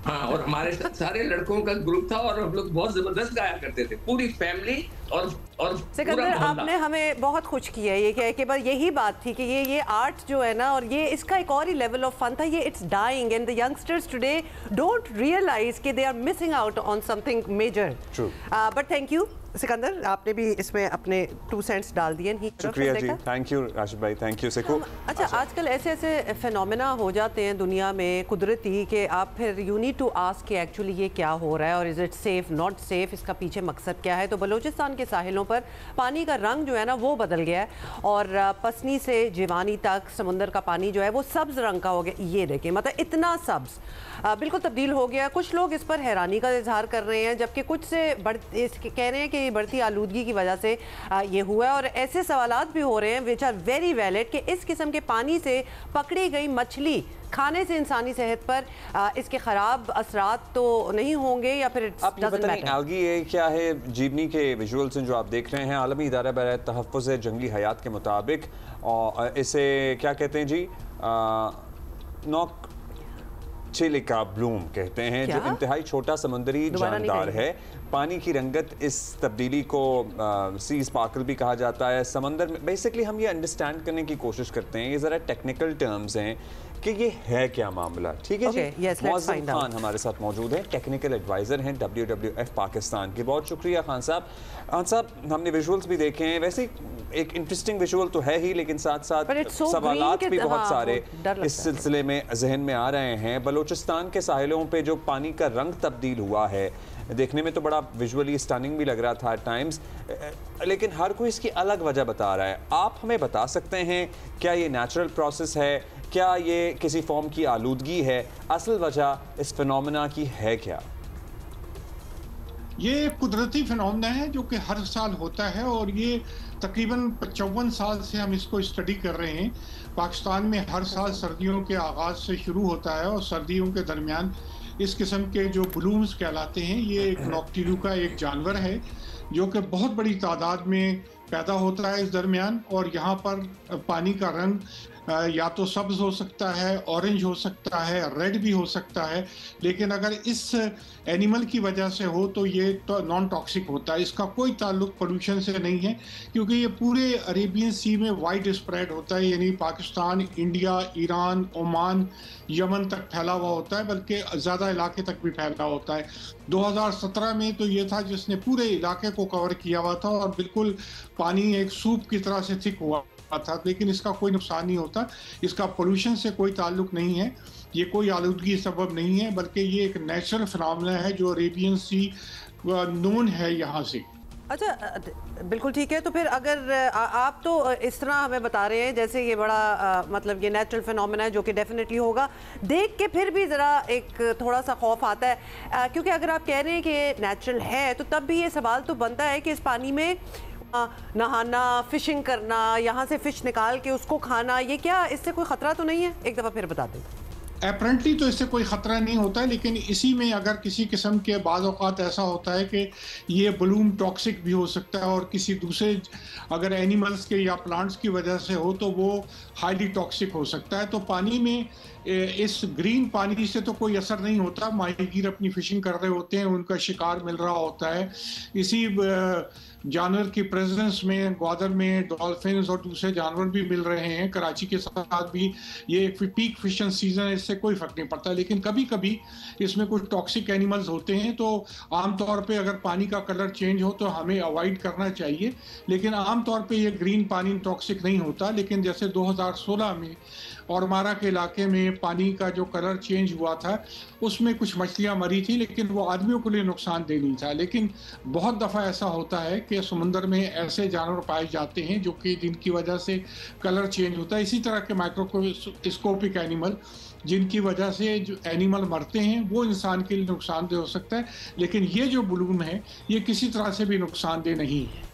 हाँ, और हमारे सारे लड़कों का ग्रुप था और हम लोग बहुत जबरदस्त गाया करते थे, पूरी फैमिली और सिकंदर, आपने हमें बहुत खुश किया ये कह के, बस यही बात थी कि ये आर्ट जो है ना, और ये इसका एक और ही लेवल ऑफ फन था। ये it's dying and the youngsters today don't realise कि they are missing out on something major. But thank you Sikandar, आपने भी इसमें अपने 2 सेंट्स डाल दिए। शुक्रिया जी, थैंक यू राशिद भाई, थैंक यू सिकू। अच्छा, आजकल ऐसे फिनोमेना हो जाते हैं दुनिया में कुदरती कि आप फिर यू नीड टू आस्क कि एक्चुअली ये क्या हो रहा है और is it safe not safe, इसका पीछे मकसद क्या है। तो बलूचिस्तान के साहिलों पर पानी का रंग जो है ना वो बदल गया है, और पसनी से जिवानी तक समुंदर का पानी जो है वो सब्ज रंग का हो गया। ये देखिए, मतलब इतना सब्ज बिल्कुल तब्दील हो गया। कुछ लोग इस पर हैरानी का इजहार कर रहे हैं, जबकि कुछ से कह रहे हैं कि बढ़ती आलूदगी की वजह से ये हुआ है, और ऐसे सवालात भी हो रहे हैं विच आर वेरी वैलिड कि इस किस्म के पानी से पकड़ी गई मछली खाने से इंसानी सेहत पर इसके ख़राब असरात तो नहीं होंगे, या फिर आप ये बताएं आलगी ये क्या है? जीवनी के विजुअल्स जो आप देख रहे हैं, आलमी इदारा बराए तहफ़्फ़ुज़ जंगली हयात के मुताबिक, और इसे क्या कहते हैं जी, चिलिका ब्लूम कहते हैं, जो इंतहाई छोटा समुद्री जानदार है। पानी की रंगत, इस तब्दीली को सी स्पार्कल भी कहा जाता है। समंदर में बेसिकली हम ये अंडरस्टैंड करने की कोशिश करते हैं, ये ज़रा टेक्निकल टर्म्स हैं कि ये है क्या मामला। ठीक है जी, मौज़म खान हमारे साथ मौजूद है, टेक्निकल एडवाइज़र हैं WWF पाकिस्तान के। बहुत शुक्रिया खान साहब। खान साहब, हमने विजुअल्स भी देखे हैं, वैसे एक इंटरेस्टिंग विजुअल तो है ही, लेकिन साथ साथ सवालात भी बहुत सारे इस सिलसिले में जहन में आ रहे हैं। बलूचिस्तान के साहिलों पे जो पानी का रंग तब्दील हुआ है, देखने में तो बड़ा विजुअली स्टनिंग भी लग रहा था एट टाइम्स, लेकिन हर कोई इसकी अलग वजह बता रहा है। आप हमें बता सकते हैं क्या ये नेचुरल प्रोसेस है, क्या ये किसी फॉर्म की आलूदगी है, असल वजह इस फिनोमेना की है क्या? ये कुदरती फिनोमेना है जो कि हर साल होता है और ये तकरीबन 55 साल से हम इसको स्टडी कर रहे हैं। पाकिस्तान में हर साल सर्दियों के आगाज़ से शुरू होता है और सर्दियों के दरमियान इस किस्म के जो ब्लूम्स कहलाते हैं, ये एक नॉक्टिलू का एक जानवर है जो कि बहुत बड़ी तादाद में पैदा होता है इस दरमियान। और यहाँ पर पानी का रंग या तो सब्ज हो सकता है, ऑरेंज हो सकता है, रेड भी हो सकता है, लेकिन अगर इस एनिमल की वजह से हो तो ये तो नॉन टॉक्सिक होता है। इसका कोई ताल्लुक पोल्यूशन से नहीं है, क्योंकि ये पूरे अरेबियन सी में वाइड स्प्रेड होता है, यानी Pakistan, India, Iran, Oman, Yemen तक फैला हुआ होता है, बल्कि ज़्यादा इलाके तक भी फैला होता है। 2017 में तो ये था जिसने पूरे इलाके को कवर किया हुआ था और बिल्कुल पानी एक सूप की तरह से थिक हुआ था, लेकिन इसका कोई नुकसान नहीं होता। इसका पोल्यूशन से कोई ताल्लुक नहीं है, ये कोई आलूदगी सबब नहीं है, बल्कि ये एक नेचुरल फिनोमेना है जो अरेबियन सी नोन है यहाँ से। अच्छा, बिल्कुल ठीक है। तो फिर अगर आप तो इस तरह हमें बता रहे हैं जैसे ये बड़ा मतलब ये नेचुरल फिनोमेना है जो कि डेफिनेटली होगा, देख के फिर भी ज़रा एक थोड़ा सा खौफ आता है, क्योंकि अगर आप कह रहे हैं कि ये नेचुरल है तो तब भी ये सवाल तो बनता है कि इस पानी में नहाना, फिशिंग करना, यहाँ से फिश निकाल के उसको खाना, ये क्या इससे कोई ख़तरा तो नहीं है? एक दफ़ा फिर बता दें। अपरेंटली तो इससे कोई ख़तरा नहीं होता है, लेकिन इसी में अगर किसी किस्म के बाज़ औक़ात ऐसा होता है कि ये ब्लूम टॉक्सिक भी हो सकता है और किसी दूसरे अगर एनिमल्स के या प्लांट्स की वजह से हो तो वो हाईली टॉक्सिक हो सकता है। तो पानी में इस ग्रीन पानी से तो कोई असर नहीं होता, माहीगीर अपनी फिशिंग कर रहे होते हैं, उनका शिकार मिल रहा होता है। इसी जानवर की प्रेजेंस में ग्वादर में डॉल्फिन्स और दूसरे जानवर भी मिल रहे हैं। कराची के साथ भी ये पीक फिशिंग सीजन है, इससे कोई फर्क नहीं पड़ता, लेकिन कभी कभी इसमें कुछ टॉक्सिक एनिमल्स होते हैं तो आमतौर पे अगर पानी का कलर चेंज हो तो हमें अवॉइड करना चाहिए। लेकिन आमतौर पे ये ग्रीन पानी टॉक्सिक नहीं होता, लेकिन जैसे 2016 में औरमारा के इलाके में पानी का जो कलर चेंज हुआ था उसमें कुछ मछलियां मरी थी, लेकिन वो आदमियों के लिए नुकसानदेह नहीं था। लेकिन बहुत दफ़ा ऐसा होता है कि समुंदर में ऐसे जानवर पाए जाते हैं जो कि जिनकी वजह से कलर चेंज होता है। इसी तरह के माइक्रोस्कोपिक एनिमल जिनकी वजह से जो एनिमल मरते हैं वो इंसान के लिए नुकसानदेह हो सकता है, लेकिन ये जो ब्लूम है ये किसी तरह से भी नुकसानदेह नहीं है।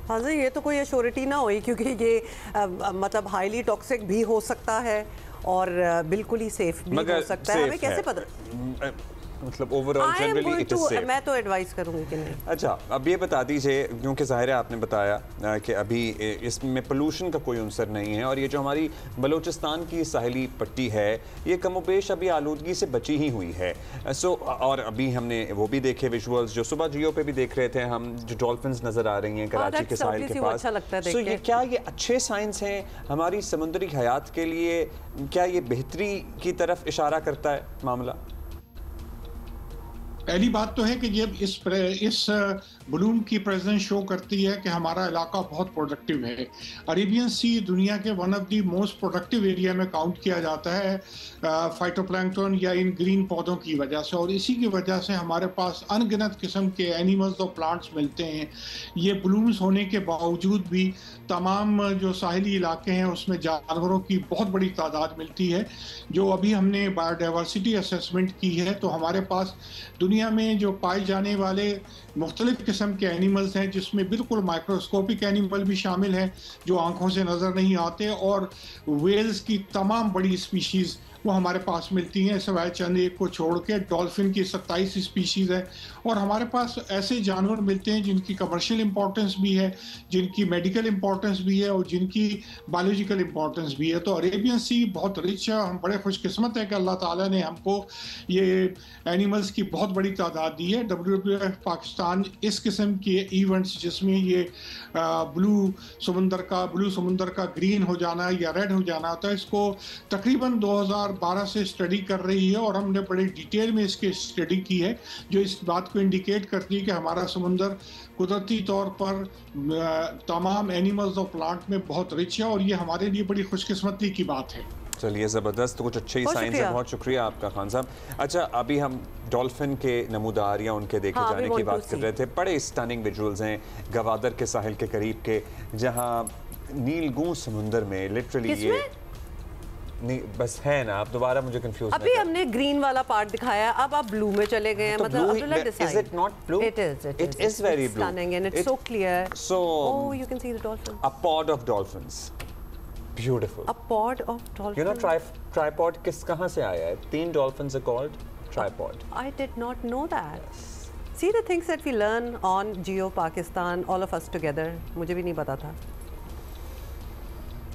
हाँ जी, ये तो कोई एश्योरिटी ना हुई, क्योंकि ये मतलब हाईली टॉक्सिक भी हो सकता है और बिल्कुल ही सेफ भी हो सकता है। हमें कैसे पता, मतलब overall generally it is safe? मैं तो एडवाइस करूंगी कि नहीं। अच्छा, अब ये बता दीजिए, क्योंकि ज़ाहिर है आपने बताया कि अभी इसमें पोल्यूशन का कोई अंसर नहीं है और ये जो हमारी बलूचिस्तान की साहिली पट्टी है ये कमोबेश अभी आलूदगी से बची ही हुई है। और अभी हमने वो भी देखे विजुअल्स जो सुबह जियो पे भी देख रहे थे हम, जो डॉल्फिन्स नज़र आ रही हैं कराची के साहिल के पास। अच्छा ये क्या ये अच्छे साइंस हैं हमारी समुद्री हयात के लिए? क्या ये बेहतरी की तरफ इशारा करता है मामला? पहली बात तो है कि ये इस ब्लूम की प्रेजेंस शो करती है कि हमारा इलाका बहुत प्रोडक्टिव है। अरेबियन सी दुनिया के one of the most productive area में काउंट किया जाता है फाइटोप्लैंक्टन या इन ग्रीन पौधों की वजह से, और इसी की वजह से हमारे पास अनगिनत किस्म के एनिमल्स और प्लांट्स मिलते हैं। ये ब्लूम्स होने के बावजूद भी तमाम जो साहिली इलाके हैं उसमें जानवरों की बहुत बड़ी तादाद मिलती है। जो अभी हमने बायोडाइवर्सिटी असेसमेंट की है तो हमारे पास दुनिया में जो पाए जाने वाले मुख्तलिफ किस्म के एनिमल्स हैं, जिसमें बिल्कुल माइक्रोस्कोपिक एनिमल भी शामिल हैं जो आंखों से नज़र नहीं आते, और वेल्स की तमाम बड़ी स्पीशीज़ वो हमारे पास मिलती हैं, सिवाय चंद एक को छोड़ के। डॉल्फिन की 27 स्पीशीज़ है और हमारे पास ऐसे जानवर मिलते हैं जिनकी कमर्शियल इंपॉर्टेंस भी है, जिनकी मेडिकल इंपॉर्टेंस भी है और जिनकी बायोलॉजिकल इंपॉर्टेंस भी है। तो अरेबियन सी बहुत रिच है। हम बड़े खुशकिस्मत है कि अल्लाह ताला ने हमको ये एनिमल्स की बहुत बड़ी तादाद दी है। WWF पाकिस्तान इस किस्म के इवेंट्स जिसमें ये ब्लू समुंदर का ग्रीन हो जाना या रेड हो जाना होता है, इसको तकरीबन 2012 से स्टडी कर रही है और हमने बड़ी डिटेल में इसकी स्टडी की है, जो इस बात को इंडिकेट करती है कि हमारा समुंदर कुदरती तौर पर तमाम एनिमल्स और प्लांट में बहुत रिच है और ये हमारे लिए बड़ी खुशकिस्मती की बात है। चलिए ज़बरदस्त, कुछ अच्छे ही साइंस है। बहुत शुक्रिया आपका खान साहब। अच्छा, अभी हम डॉल्फिन के नमूदार या उनके देखे जाने की बात कर रहे थे। बड़े स्टनिंग विजुअल्स हैं गवादर के साहिल के करीब के, जहाँ नीलगूं समुंदर में लिटरली ये नहीं बस है ना। आप दोबारा मुझे कंफ्यूज अभी हमने ग्रीन वाला पार्ट दिखाया, अब आप ब्लू में चले गए हैं। मतलब Abdullah decide, is it not blue? It is very blue, stunning and it's so clear. So oh, you can see the dolphin. A pod of dolphins, beautiful. A pod of dolphins. You know tripod कहाँ से आया है? 3 dolphins are called tripod. I did not know that. Yes. See the things that we learn on Geo Pakistan, all of us together. मुझे भी नहीं पता था।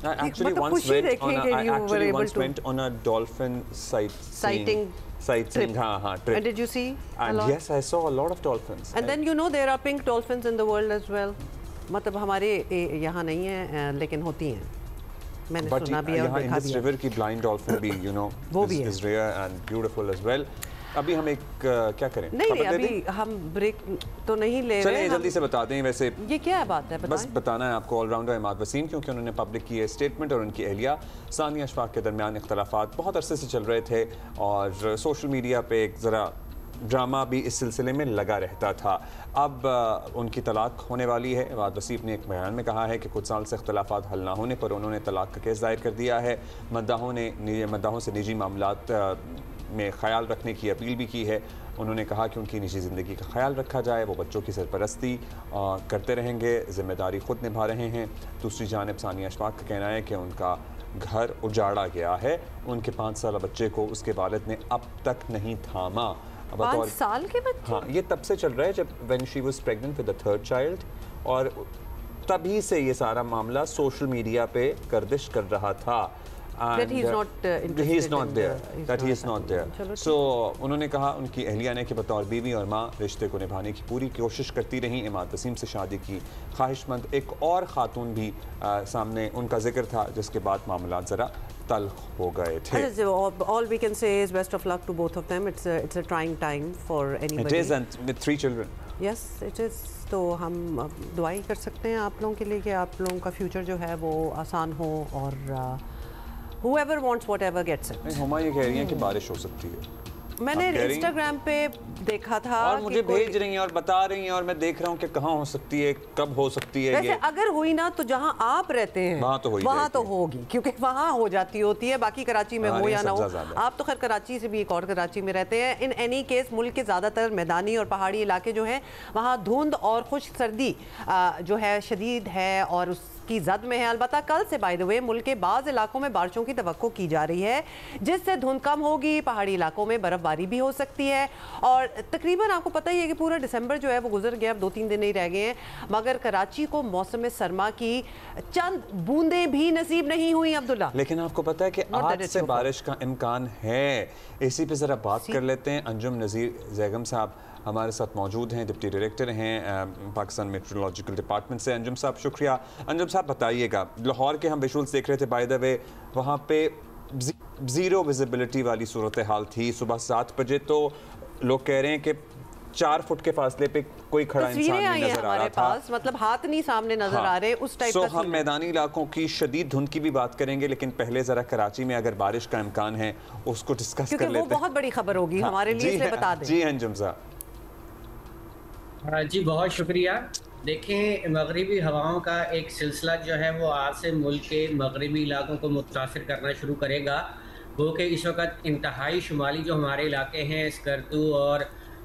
I actually once went on a dolphin sightseeing trip. And did you see? And yes, I saw a lot of dolphins. And then you know there are pink dolphins in the world as well. मतलब हमारे यहाँ नहीं है लेकिन होती हैं। मैंने सुना भी है और देखा भी है। रिवर की ब्लाइंड डॉल्फिन भी वो भी is rare and beautiful as well. अभी हम एक क्या करें? नहीं अभी हम ब्रेक तो नहीं ले रहे। चलिए जल्दी से बता दें। वैसे ये क्या बात है बस बताना है आपको। ऑलराउंडर इमाद वसीम, क्योंकि उन्होंने पब्लिक की स्टेटमेंट और उनकी एहलिया सानिया अशफाक के दरमियान इख्तलाफात बहुत अरसे से चल रहे थे और सोशल मीडिया पे एक ज़रा ड्रामा भी इस सिलसिले में लगा रहता था। अब उनकी तलाक होने वाली है। इमाद वसीम ने एक बयान में कहा है कि कुछ साल से इख्तलाफात हल ना होने पर उन्होंने तलाक का केस दायर कर दिया है। मद्दाहों से निजी मामलात में ख्याल रखने की अपील भी की है। उन्होंने कहा कि उनकी निजी ज़िंदगी का ख्याल रखा जाए, वो बच्चों की सरपरस्ती करते रहेंगे, ज़िम्मेदारी ख़ुद निभा रहे हैं। दूसरी जानिब सानिया अशफाक का कहना है कि उनका घर उजाड़ा गया है, उनके 5 साल बच्चे को उसके वालिद ने अब तक नहीं थामा। 5 साल के बच्चे? हाँ, ये तब से चल रहा है जब when she was pregnant with the 3rd child, और तभी से ये सारा मामला सोशल मीडिया पे गर्दिश कर रहा था। That he is not there. So उन्होंने कहा उनकी अहलिया ने कि बतौर बीवी और माँ रिश्ते को निभाने की पूरी कोशिश करती रही। इमाद वसीम से शादी की ख्वाहिशमंद एक और खातून भी सामने उनका जिक्र था, जिसके बाद मामला ज़रा तल्ख हो गए थे। All we can say is best of luck to both of them. It's a trying time for anybody. It is, and with 3 children. Yes, it is. तो हम दुआई कर सकते हैं आप लोगों के लिए कि आप लोगों का फ्यूचर जो है वो आसान हो और whoever wants whatever gets it. Huma ये कह रही हैं कि बारिश हो सकती है। मैंने इंस्टाग्राम पे देखा था और मुझे भेज रही हैं और बता रही हैं और मैं देख रहा हूँ कि कहाँ हो सकती है, कब हो सकती है। वैसे अगर हुई ना तो जहाँ आप रहते हैं वहाँ तो होगी, क्योंकि वहाँ हो जाती होती है। बाकी कराची में हो या ना हो, आप तो खैर कराची से भी एक और कराची में रहते हैं। इन एनी केस मुल्क के ज़्यादातर मैदानी और पहाड़ी इलाके जो हैं वहाँ धुंध और खुश्क सर्दी जो है शदीद है और की जद में है। अलबत्ता कल से बाय द वे मुल्क के बाज़ इलाकों में बारिशों की तवक्को की जा रही है, जिससे धुंध कम होगी, पहाड़ी इलाकों में बर्फबारी भी हो सकती है। और तकरीबन आपको पता ही है कि पूरा दिसंबर जो है वो गुजर गया, अब 2-3 दिन ही रह गए हैं, मगर कराची को मौसम सरमा की चंद बूंदें भी नसीब नहीं हुई। अब्दुल्ला, लेकिन आपको पता है कि आज से बारिश का इम्कान है। इसी पे ज़रा बात कर लेते हैं। अंजुम नज़ीर जैगम साहब हमारे साथ मौजूद हैं, डिप्टी डायरेक्टर हैं पाकिस्तान मेट्रोलॉजिकल डिपार्टमेंट से। अंजुम साहब शुक्रिया। अंजुम साहब बताइएगा, लाहौर के हम विजुअल्स देख रहे थे बाय द वे, वहाँ पे ज़ीरो विजिबिलिटी वाली सूरत हाल थी। सुबह 7 बजे तो लोग कह रहे हैं कि 4 फुट के फासले पे कोई खड़ा इंसान नहीं नजर आ रहा था, मतलब हाथ नहीं सामने नजर आ रहे उस टाइप का। हम मैदानी इलाकों की शदीद धुंध की भी बात करेंगे, लेकिन पहले जरा कराची में अगर बारिश का इम्कान है उसको डिस्कस कर लेते हैं। वो बहुत बड़ी खबर होगी हमारे लिए, इसलिए बता दें। जी अंजुम साहब। जी बहुत शुक्रिया। देखें, मगरिबी हवाओं का एक सिलसिला जो है वो आज से मुल्क के मगरिबी इलाकों को मुतासिर करना शुरू करेगा। वो कि इस वक्त इंतहाई शुमाली जो हमारे इलाके हैं स्कर्दू और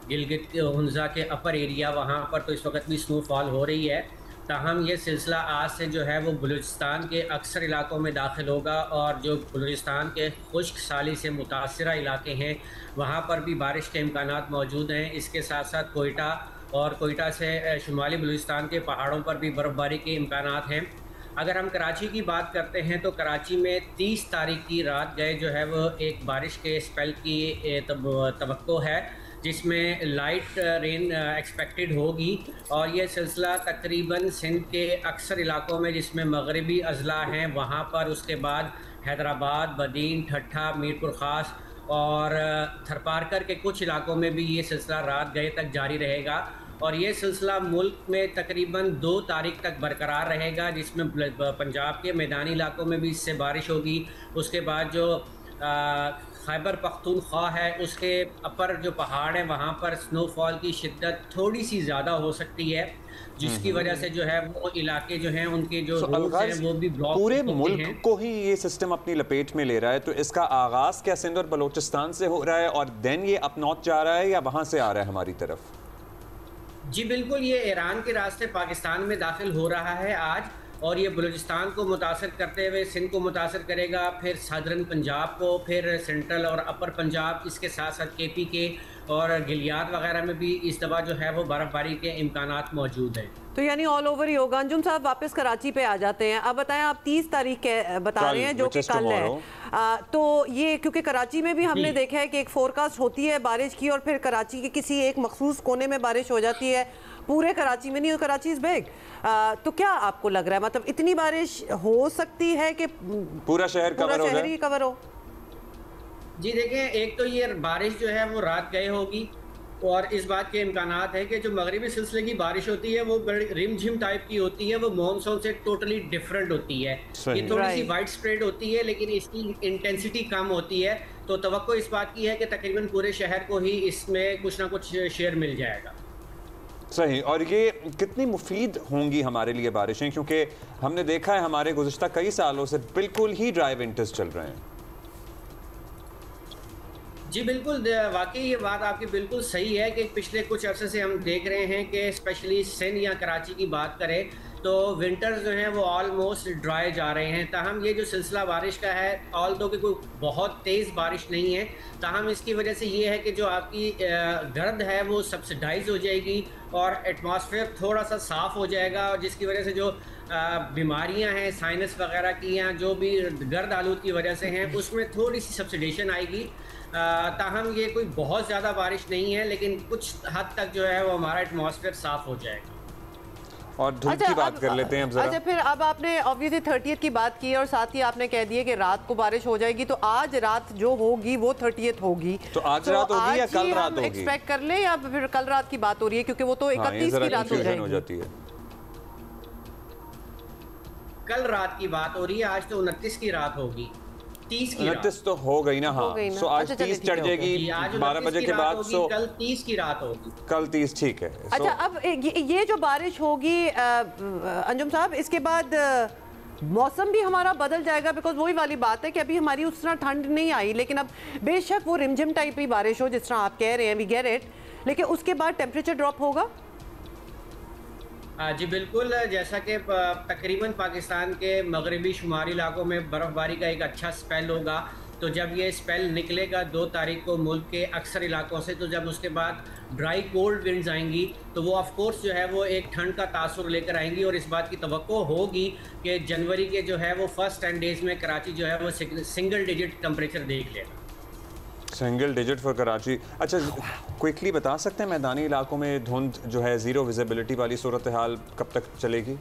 गिलगित हुंजा के अपर एरिया, वहाँ पर तो इस वक्त भी स्नोफॉल हो रही है ताहम ये सिलसिला आज से जो है वो बलूचिस्तान के अक्सर इलाकों में दाखिल होगा और जो बलूचिस्तान के खुश्क साली से मुतासरा इलाके हैं वहाँ पर भी बारिश के इम्कानात मौजूद हैं। इसके साथ साथ कोयटा और कोयटा से शुमाली बलूचिस्तान के पहाड़ों पर भी बर्फ़बारी के इम्कानात हैं। अगर हम कराची की बात करते हैं तो कराची में 30 तारीख की रात गए जो है वो एक बारिश के स्पेल की तवक्को है, जिसमें लाइट रेन एक्सपेक्टेड होगी और ये सिलसिला तकरीबन सिंध के अक्सर इलाकों में जिसमें मगरबी अजला हैं वहाँ पर, उसके बाद हैदराबाद, बदीन, ठट्ठा, मीरपुर ख़ास और थरपारकर के कुछ इलाकों में भी ये सिलसिला रात गए तक जारी रहेगा और ये सिलसिला मुल्क में तकरीबन 2 तारीख तक बरकरार रहेगा, जिसमें पंजाब के मैदानी इलाकों में भी इससे बारिश होगी। उसके बाद जो खैबर पख्तूनख्वा है उसके अपर जो पहाड़ हैं वहाँ पर स्नोफॉल की शिद्दत थोड़ी सी ज़्यादा हो सकती है, जिसकी वजह से जो है वो इलाके जो हैं उनके जो रोड्स हैं वो भी ब्लॉक पूरे मुल्क को ही ये सिस्टम अपनी लपेट में ले रहा है। तो इसका आगाज़ क्या सिंध और बलोचिस्तान से हो रहा है और देन ये अप नॉर्थ जा रहा है या वहाँ से आ रहा है हमारी तरफ? जी बिल्कुल, ये ईरान के रास्ते पाकिस्तान में दाखिल हो रहा है आज और ये बलूचिस्तान को मुतासर करते हुए सिंध को मुतासर करेगा, फिर सदरन पंजाब को, फिर सेंट्रल और अपर पंजाब, इसके साथ साथ केपी के और गिलियात वगैरह में भी इस दफ़ा जो है वो बर्फ़बारी के इम्कानात मौजूद हैं। तो यानी ऑल ओवर ही होगा। अंजुम साहब वापस कराची पे आ जाते हैं। अब बताएं, आप 30 तारीख के बता रहे हैं जो कि कल है, तो ये क्योंकि कराची में भी हमने देखा है कि एक फोरकास्ट होती है बारिश की और फिर कराची के किसी एक मखसूस कोने में बारिश हो जाती है, पूरे कराची में नहीं हो, कराची इज बिग। तो क्या आपको लग रहा है, मतलब इतनी बारिश हो सकती है कि पूरा शहर कवर हो? जी देखें, एक तो ये बारिश जो है वो रात गए होगी और इस बात के इम्कानात है कि जो मगरिबी सिलसिले की बारिश होती है वो बड़ी रिमझिम टाइप की होती है, वो मॉनसून से टोटली डिफरेंट होती है। ये थोड़ी सी वाइड स्प्रेड होती है लेकिन इसकी इंटेंसिटी कम होती है, तो तवक्को इस बात की है कि तकरीबन पूरे शहर को ही इसमें कुछ ना कुछ शेयर मिल जाएगा। सही। और ये कितनी मुफीद होंगी हमारे लिए बारिशें, क्योंकि हमने देखा है हमारे गुज़िश्ता कई सालों से बिल्कुल ही ड्राई विंटर्स चल रहे हैं। जी बिल्कुल, वाकई ये बात आपकी बिल्कुल सही है कि पिछले कुछ अरसे से हम देख रहे हैं कि स्पेशली सिंध या कराची की बात करें तो विंटर्स जो हैं वो ऑलमोस्ट ड्राई जा रहे हैं। ताहम ये जो सिलसिला बारिश का है, ऑल दो कि कोई बहुत तेज़ बारिश नहीं है, ताहम इसकी वजह से ये है कि जो आपकी गर्द है वो सब्सिडाइज हो जाएगी और एटमॉस्फेयर थोड़ा सा साफ़ हो जाएगा और जिसकी वजह से जो बीमारियां हैं साइनस वगैरह की या जो भी गर्द आलूद की वजह से हैं उसमें थोड़ी सी सब्सिडेशन आएगी। ताहम ये कोई बहुत ज़्यादा बारिश नहीं है लेकिन कुछ हद तक जो है वो हमारा एटमॉस्फेयर साफ़ हो जाएगा। और धूप की बात कर लेते हैं अब जरा। अच्छा, फिर अब आपने ऑब्वियसली 30th की बात की और साथ ही आपने कह दिया कि रात को बारिश हो जाएगी, तो आज रात जो होगी वो 30th होगी। तो आज रात होगी या कल रात होगी? एक्सपेक्ट कर ले या फिर कल रात की बात हो रही है, क्योंकि वो तो 31 की रात हो जाती है। कल रात की बात हो रही है, आज तो 29 की रात होगी। 29 तो हो गई ना, हाँ। सो आज 30 चढ़ जाएगी 12 बजे के बाद, सो कल 30 की रात होगी। कल 30, ठीक है। अच्छा, अब ये जो बारिश होगी अंजुम साहब, इसके बाद मौसम भी हमारा बदल जाएगा, बिकॉज वही वाली बात है कि अभी हमारी उस तरह ठंड नहीं आई, लेकिन अब बेशक वो रिमझिम टाइप की बारिश हो जिस तरह आप कह रहे हैं, वी गेट इट, लेकिन उसके बाद टेम्परेचर ड्रॉप होगा। जी बिल्कुल, जैसा कि तकरीबन पाकिस्तान के मगरबी शुमारी इलाकों में बर्फ़बारी का एक अच्छा स्पेल होगा, तो जब ये स्पेल निकलेगा 2 तारीख को मुल्क के अक्सर इलाकों से, तो जब उसके बाद ड्राई कोल्ड विंड्स आएंगी तो वो ऑफ कोर्स जो है वो एक ठंड का तासुर लेकर आएंगी और इस बात की तवक्को होगी कि जनवरी के जो है वो फर्स्ट 10 डेज़ में कराची जो है वो सिंगल डिजिट टेम्परेचर देख लेगा। Single digit for Karachi. अच्छा, क्विकली बता सकते हैं मैदानी इलाकों में धुंध जो है, ज़ीरो विजिबिलिटी वाली सूरत हाल कब तक चलेगी?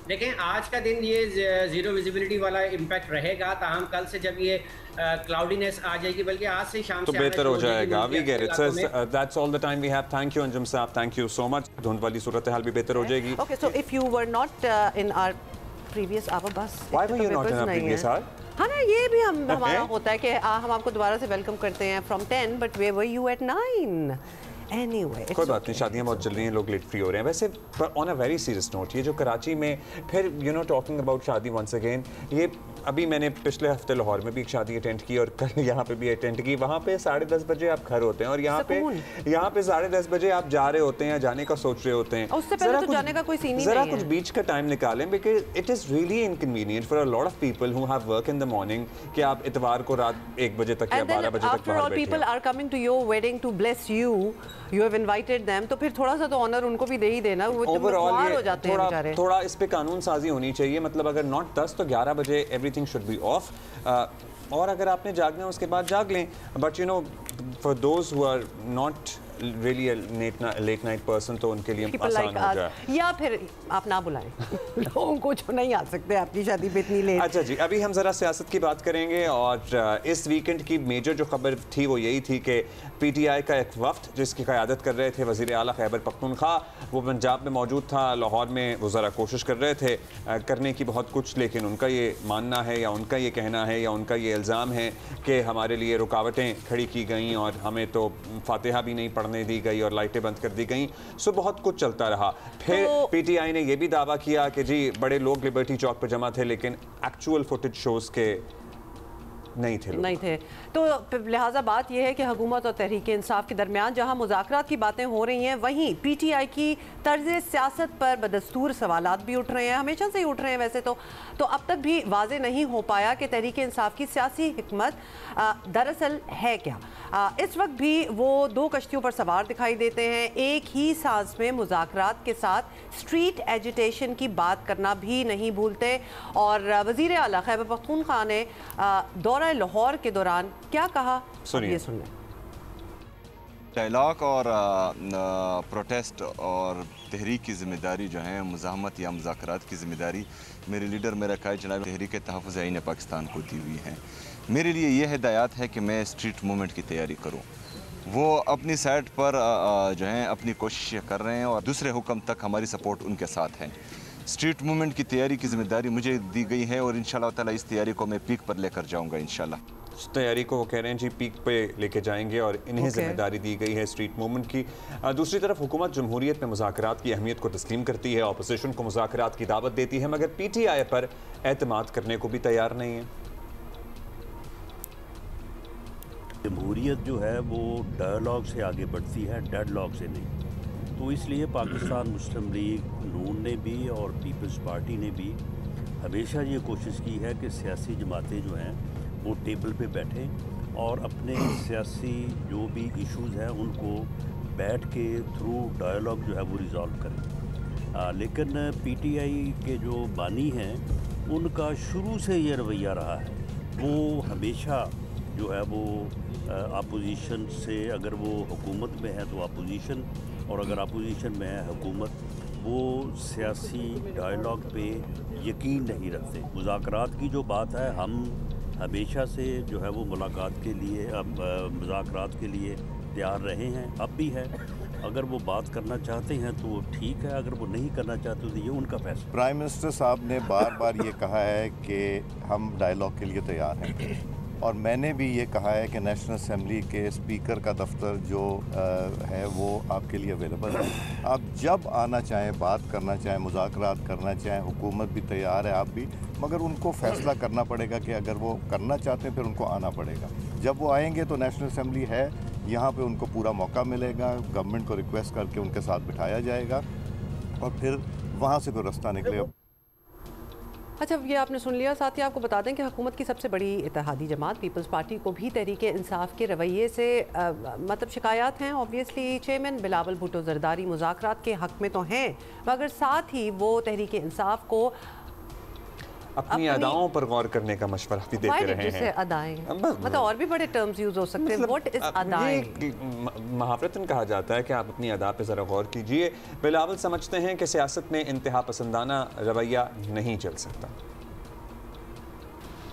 देखें, आज का दिन ये ज़ीरो विजिबिलिटी वाला इम्पैक्ट रहेगा, ताहम कल से जब ये क्लाउडीनेस आ जाएगी, बल्कि आज से शाम तो बेहतर हो जाएगा। We get it sir, that's all the time we have. Thank you Anjum साहब, थैंक यू सो मच। धुंध वाली सूरत हाल भी बेहतर हो जाएगी। Okay, so if you were not in our previous hour बस, why were you not in our previous hour? हाँ ना, ये भी हमारा होता है कि हम आपको दोबारा से वेलकम करते हैं from 10, but where were you at 9 Anyway, कोई बात नहीं, शादियां बहुत चल रही हैं, लोग लेट फ्री हो रहे हैं। वैसे on a very serious note, ये जो कराची में फिर टॉकिंग अबाउट शादी वंस अगेन, ये अभी मैंने पिछले हफ्ते लाहौर में भी एक शादी अटेंड की और कल यहाँ पे भी अटेंड की। वहाँ पे 10:30 बजे आप घर होते हैं और यहाँ पे 10:30 बजे आप जा रहे होते हैं, जाने का सोच रहे होते हैं। उससे पहले तो जाने का कोई सीन ही नहीं है। जरा कुछ बीच का टाइम निकालें, because it is really inconvenient for a lot of people who have work in the morning कि आप इतवार को रात 1 बजे तक या 12 बजे तक बाहर बैठे हैं। People are coming to your wedding to bless you, you have invited them, तो फिर थोड़ा सा तो ऑनर उनको भी दे ही देना। वो ओवरऑल हो जाते हैं बेचारे। थोड़ा इस पे कानून साजी होनी चाहिए, मतलब अगर नॉट 10 तो 11 बजे एवरीथिंग शुड बी ऑफ। और अगर आपने जागना है उसके बाद जाग लें, but for those who are not really a late night person तो उनके लिए आसान हो जाए। या फिर आप ना बुलाएं लोगों को जो नहीं आ सकते आपकी शादी पे इतनी लेट। अच्छा जी, अभी हम ज़रा सियासत की बात करेंगे और इस वीकेंड की मेजर जो खबर थी वो यही थी कि PTI का एक वफ्द जिसकी क़यादत कर रहे थे वज़ीर आला खैबर पख्तूनख्वा, वो पंजाब में मौजूद था। लाहौर में वो ज़रा कोशिश कर रहे थे करने की बहुत कुछ, लेकिन उनका ये मानना है या उनका ये कहना है या उनका ये इल्ज़ाम है कि हमारे लिए रुकावटें खड़ी की गई और हमें तो फातिहा भी नहीं पढ़ने दी गई और लाइटें बंद कर दी गई। सो बहुत कुछ चलता रहा। फिर PTI ने यह भी दावा किया कि जी बड़े लोग लिबर्टी चौक पर जमा थे, लेकिन एक्चुअल फुटेज शोज के नहीं थे। तो लिहाजा बात यह है कि हुकूमत और तहरीक इंसाफ के दरमियान जहां मुज़ाकरात की बातें हो रही हैं, वहीं PTI की तर्ज सियासत पर बदस्तूर सवालात भी उठ रहे हैं, हमेशा से ही उठ रहे हैं वैसे तो अब तक भी वाज़े नहीं हो पाया कि तहरीक इंसाफ की सियासी हिकमत दरअसल है क्या। इस वक्त भी वो 2 कश्तियों पर सवार दिखाई देते हैं, एक ही सांस में मुज़ाकरात के साथ स्ट्रीट एजिटेशन की बात करना भी नहीं भूलते। और वज़ीर आला खैबर पख्तूनख्वा ने दौरा लाहौर के दौरान क्या कहा, ये सुन लें। डायलॉग और प्रोटेस्ट और तहरीक की ज़िम्मेदारी जो है, मुज़ाहमत या मुज़ाकरात की ज़िम्मेदारी मेरे लीडर मेरा कायद जनाब तहरीक तहफ़्फ़ुज़ आईन पाकिस्तान को दी हुई है। मेरे लिए ये हिदायत है कि मैं स्ट्रीट मूवमेंट की तैयारी करूँ। वो अपनी साइड पर जो है अपनी कोशिशें कर रहे हैं और दूसरे हुक्म तक हमारी सपोर्ट उनके साथ है। स्ट्रीट मूवमेंट की तैयारी की ज़िम्मेदारी मुझे दी गई है और इंशाल्लाह ताला इस तैयारी को मैं पीक पर लेकर जाऊँगा इंशाल्लाह। इस तैयारी को वो कह रहे हैं जी पीक पे लेके जाएंगे और इन्हें जिम्मेदारी दी गई है स्ट्रीट मूवमेंट की। दूसरी तरफ हुकूमत जमहूरियत में मुज़ाकरात की अहमियत को तस्लीम करती है, अपोजिशन को मुज़ाकरात की दावत देती है, मगर PTI पर एतमाद करने को भी तैयार नहीं है। जमहूरियत जो है वो डायलॉग से आगे बढ़ती है, डेडलॉग से नहीं। तो इसलिए पाकिस्तान मुस्लिम लीग नून ने भी और पीपल्स पार्टी ने भी हमेशा ये कोशिश की है कि सियासी जमातें जो हैं वो टेबल पे बैठें और अपने सियासी जो भी इश्यूज़ हैं उनको बैठ के थ्रू डायलॉग जो है वो रिज़ॉल्व करें। लेकिन PTI के जो बानी हैं उनका शुरू से ये रवैया रहा है, वो हमेशा जो है वो अपोजिशन से, अगर वो हुकूमत में है तो अपोजिशन, और अगर अपोजिशन में है हुकूमत, वो सियासी डायलॉग पे यकीन नहीं रखते। मुज़ाकरात की जो बात है, हम हमेशा से जो है वो मुलाकात के लिए, मुज़ाकरात के लिए तैयार रहे हैं, अब भी है। अगर वो बात करना चाहते हैं तो वो ठीक है, अगर वो नहीं करना चाहते तो ये उनका फैसला। प्राइम मिनिस्टर साहब ने बार बार ये कहा है कि हम डायलॉग के लिए तैयार हैं, और मैंने भी ये कहा है कि नेशनल असेंबली के स्पीकर का दफ्तर जो है वो आपके लिए अवेलेबल है। आप जब आना चाहें, बात करना चाहें, मुज़ाकरात करना चाहें, हुकूमत भी तैयार है, आप भी, मगर उनको फ़ैसला करना पड़ेगा कि अगर वो करना चाहते हैं फिर उनको आना पड़ेगा। जब वो आएंगे तो नेशनल असेंबली है, यहाँ पे उनको पूरा मौका मिलेगा, गवर्नमेंट को रिक्वेस्ट करके उनके साथ बिठाया जाएगा और फिर वहाँ से कोई रास्ता निकले। अच्छा, ये आपने सुन लिया। साथ ही आपको बता दें कि हुकूमत की सबसे बड़ी इत्तेहादी जमात पीपल्स पार्टी को भी तहरीक इंसाफ के रवैये से मतलब शिकायत हैं। ऑब्वियसली चेयरमैन बिलावल भुट्टो जरदारी मुज़ाकरात के हक़ में तो हैं, मगर साथ ही वो तहरीक इंसाफ को अपनी अदाओं पर गौर करने का मशवरा भी देते रहे हैं। अदाएं मतलब और भी बड़े टर्म्स यूज हो सकते हैं। What is अदाएं? महावरतन कहा जाता है कि आप अपनी अदा पे ज़रा गौर कीजिए। बिलावल समझते हैं कि सियासत में इंतहा पसंदाना रवैया नहीं चल सकता।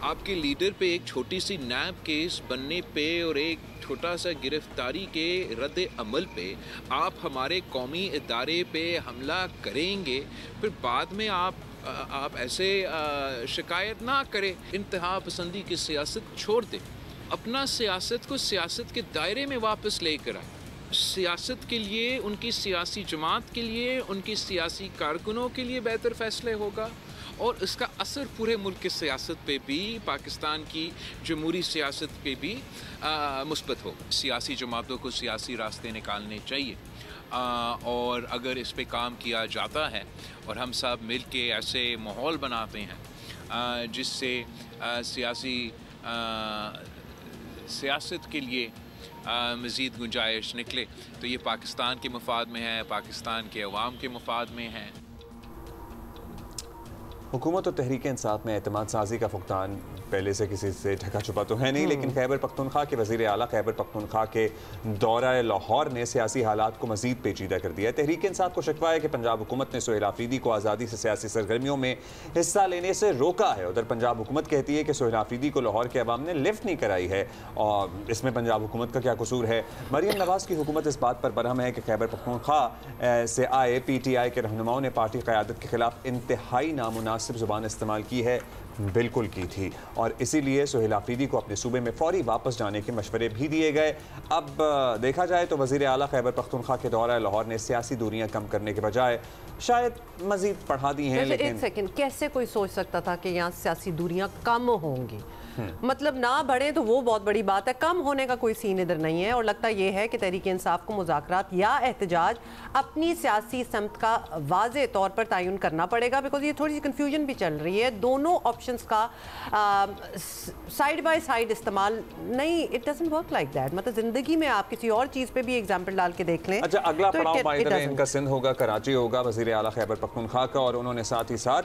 आपके लीडर पे एक छोटी सी नैब केस बनने पे और एक छोटा सा गिरफ्तारी के रद्द अमल पे आप हमारे कौमी इदारे पे हमला करेंगे, फिर बाद में आप ऐसे शिकायत ना करें। इंतहा पसंदी की सियासत छोड़ दें, अपना सियासत को सियासत के दायरे में वापस लेकर आए। सियासत के लिए, उनकी सियासी जमात के लिए, उनकी सियासी कारकुनों के लिए बेहतर फैसले होगा और इसका असर पूरे मुल्क की सियासत पे भी, पाकिस्तान की जमहूरी सियासत पे भी मुस्बत होगा। सियासी जमातों को सियासी रास्ते निकालने चाहिए और अगर इस पे काम किया जाता है और हम सब मिल के ऐसे माहौल बनाते हैं जिससे सियासत के लिए मज़ीद गुंजाइश निकले, तो ये पाकिस्तान के मफाद में है, पाकिस्तान के अवाम के मफाद में है। हुकूमत और तहरीक इंसाफ में एतमाद साजी का फुकदान पहले से किसी से ढका छुपा तो है नहीं, लेकिन खैबर पख्तूनख्वा के वज़ीर आला खैबर पख्तूनख्वा के दौरा लाहौर ने सियासी हालात को मज़ीद पेचीदा कर दिया है। तहरीक इंसाफ को शिकवा है कि पंजाब हुकूमत ने सुहेल आफरीदी को आज़ादी से सियासी सरगर्मियों में हिस्सा लेने से रोका है। उधर पंजाब हुकूमत कहती है कि सुहेल आफरीदी को लाहौर के अवाम ने लिफ्ट नहीं कराई है और इसमें पंजाब हुकूमत का क्या कसूर है। मरियम नवाज़ की हुकूमत इस बात पर बरहम है कि खैबर पख्तूनख्वा से आए PTI के रहनुमाओं ने पार्टी क़यादत के खिलाफ इंतहाई नामुनासिब ज़ुबान इस्तेमाल की है, बिल्कुल की थी, और इसीलिए सुहेल आफरीदी को अपने सूबे में फौरी वापस जाने के मशवरे भी दिए गए। अब देखा जाए तो वज़ीर आला खैबर पख्तूनख्वा के दौरा लाहौर ने सियासी दूरियां कम करने के बजाय शायद मजीद बढ़ा दी हैं। लेकिन एक सेकंड, कैसे कोई सोच सकता था कि यहाँ सियासी दूरियां कम होंगी? मतलब ना बढ़े तो वो बहुत बड़ी बात है, कम होने का कोई सीन इधर नहीं है। और लगता ये है कि तहरीक इंसाफ को मुज़ाकरात या एहतजाज अपनी सियासी समत का वाज़े तौर पर तयन करना पड़ेगा, बिकॉज ये थोड़ी सी कन्फ्यूजन भी चल रही है। दोनों ऑप्शंस का साइड बाय साइड इस्तेमाल नहीं, it doesn't work like that. मतलब जिंदगी में आप किसी और चीज़ पे भी एग्जाम्पल डाल के देख लें। अच्छा, अगला पड़ाव इनका सिंध होगा, कराची होगा, वज़ीर आला खैबर पख्तूनख्वा का, और उन्होंने साथ ही साथ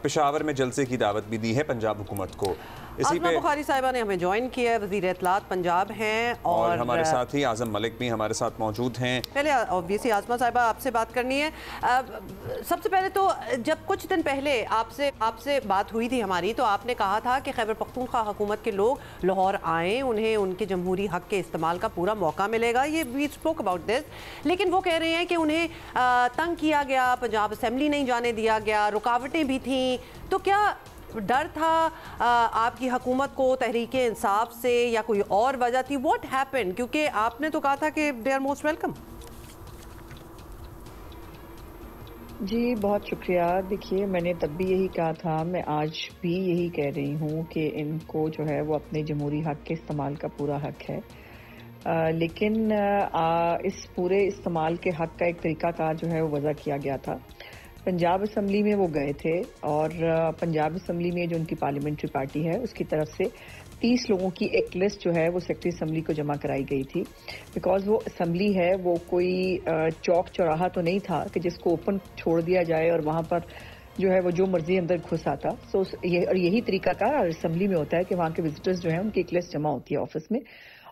पेशावर में जलसे की दावत भी दी है पंजाब हुकूमत को। इसी पे बुखारी साहिबा ने हमें ज्वाइन किया है, वज़ीर इत्तलात पंजाब हैं, और हमारे साथ ही आज़म मलिक भी हमारे साथ मौजूद हैं। पहले ऑब्वियसली आज़मा साहिबा आपसे बात करनी है। सबसे पहले तो जब कुछ दिन पहले आपसे बात हुई थी हमारी, तो आपने कहा था कि खैबर पख्तूनख्वा हुकूमत के लोग लाहौर आएँ, उन्हें उनके जमहूरी हक़ के इस्तेमाल का पूरा मौका मिलेगा। ये वी स्पोक अबाउट दिस, लेकिन वो कह रहे हैं कि उन्हें तंग किया गया, पंजाब असेंबली नहीं जाने दिया गया, रुकावटें भी थीं। तो क्या डर था आपकी हुकूमत को तहरीक इंसाफ से या कोई और वजह थी? What happened? क्योंकि आपने तो कहा था कि दे आर मोस्ट वेलकम। जी बहुत शुक्रिया। देखिए, मैंने तब भी यही कहा था, मैं आज भी यही कह रही हूँ कि इनको जो है वो अपने जमहूरी हक़ के इस्तेमाल का पूरा हक़ है, लेकिन इस पूरे इस्तेमाल के हक़ का एक तरीक़ाकार जो है वो वज़ा किया गया था। पंजाब असम्बली में वो गए थे और पंजाब असम्बली में जो उनकी पार्लियामेंट्री पार्टी है उसकी तरफ से 30 लोगों की एक लिस्ट जो है वो सेक्रेटरी असम्बली को जमा कराई गई थी। बिकॉज वो असम्बली है, वो कोई चौक चौराहा तो नहीं था कि जिसको ओपन छोड़ दिया जाए और वहाँ पर जो है वो जो मर्जी अंदर घुस आता। सो यही तरीकाकार असम्बली में होता है कि वहाँ के विजिटर्स जो हैं उनकी एक लिस्ट जमा होती है ऑफिस में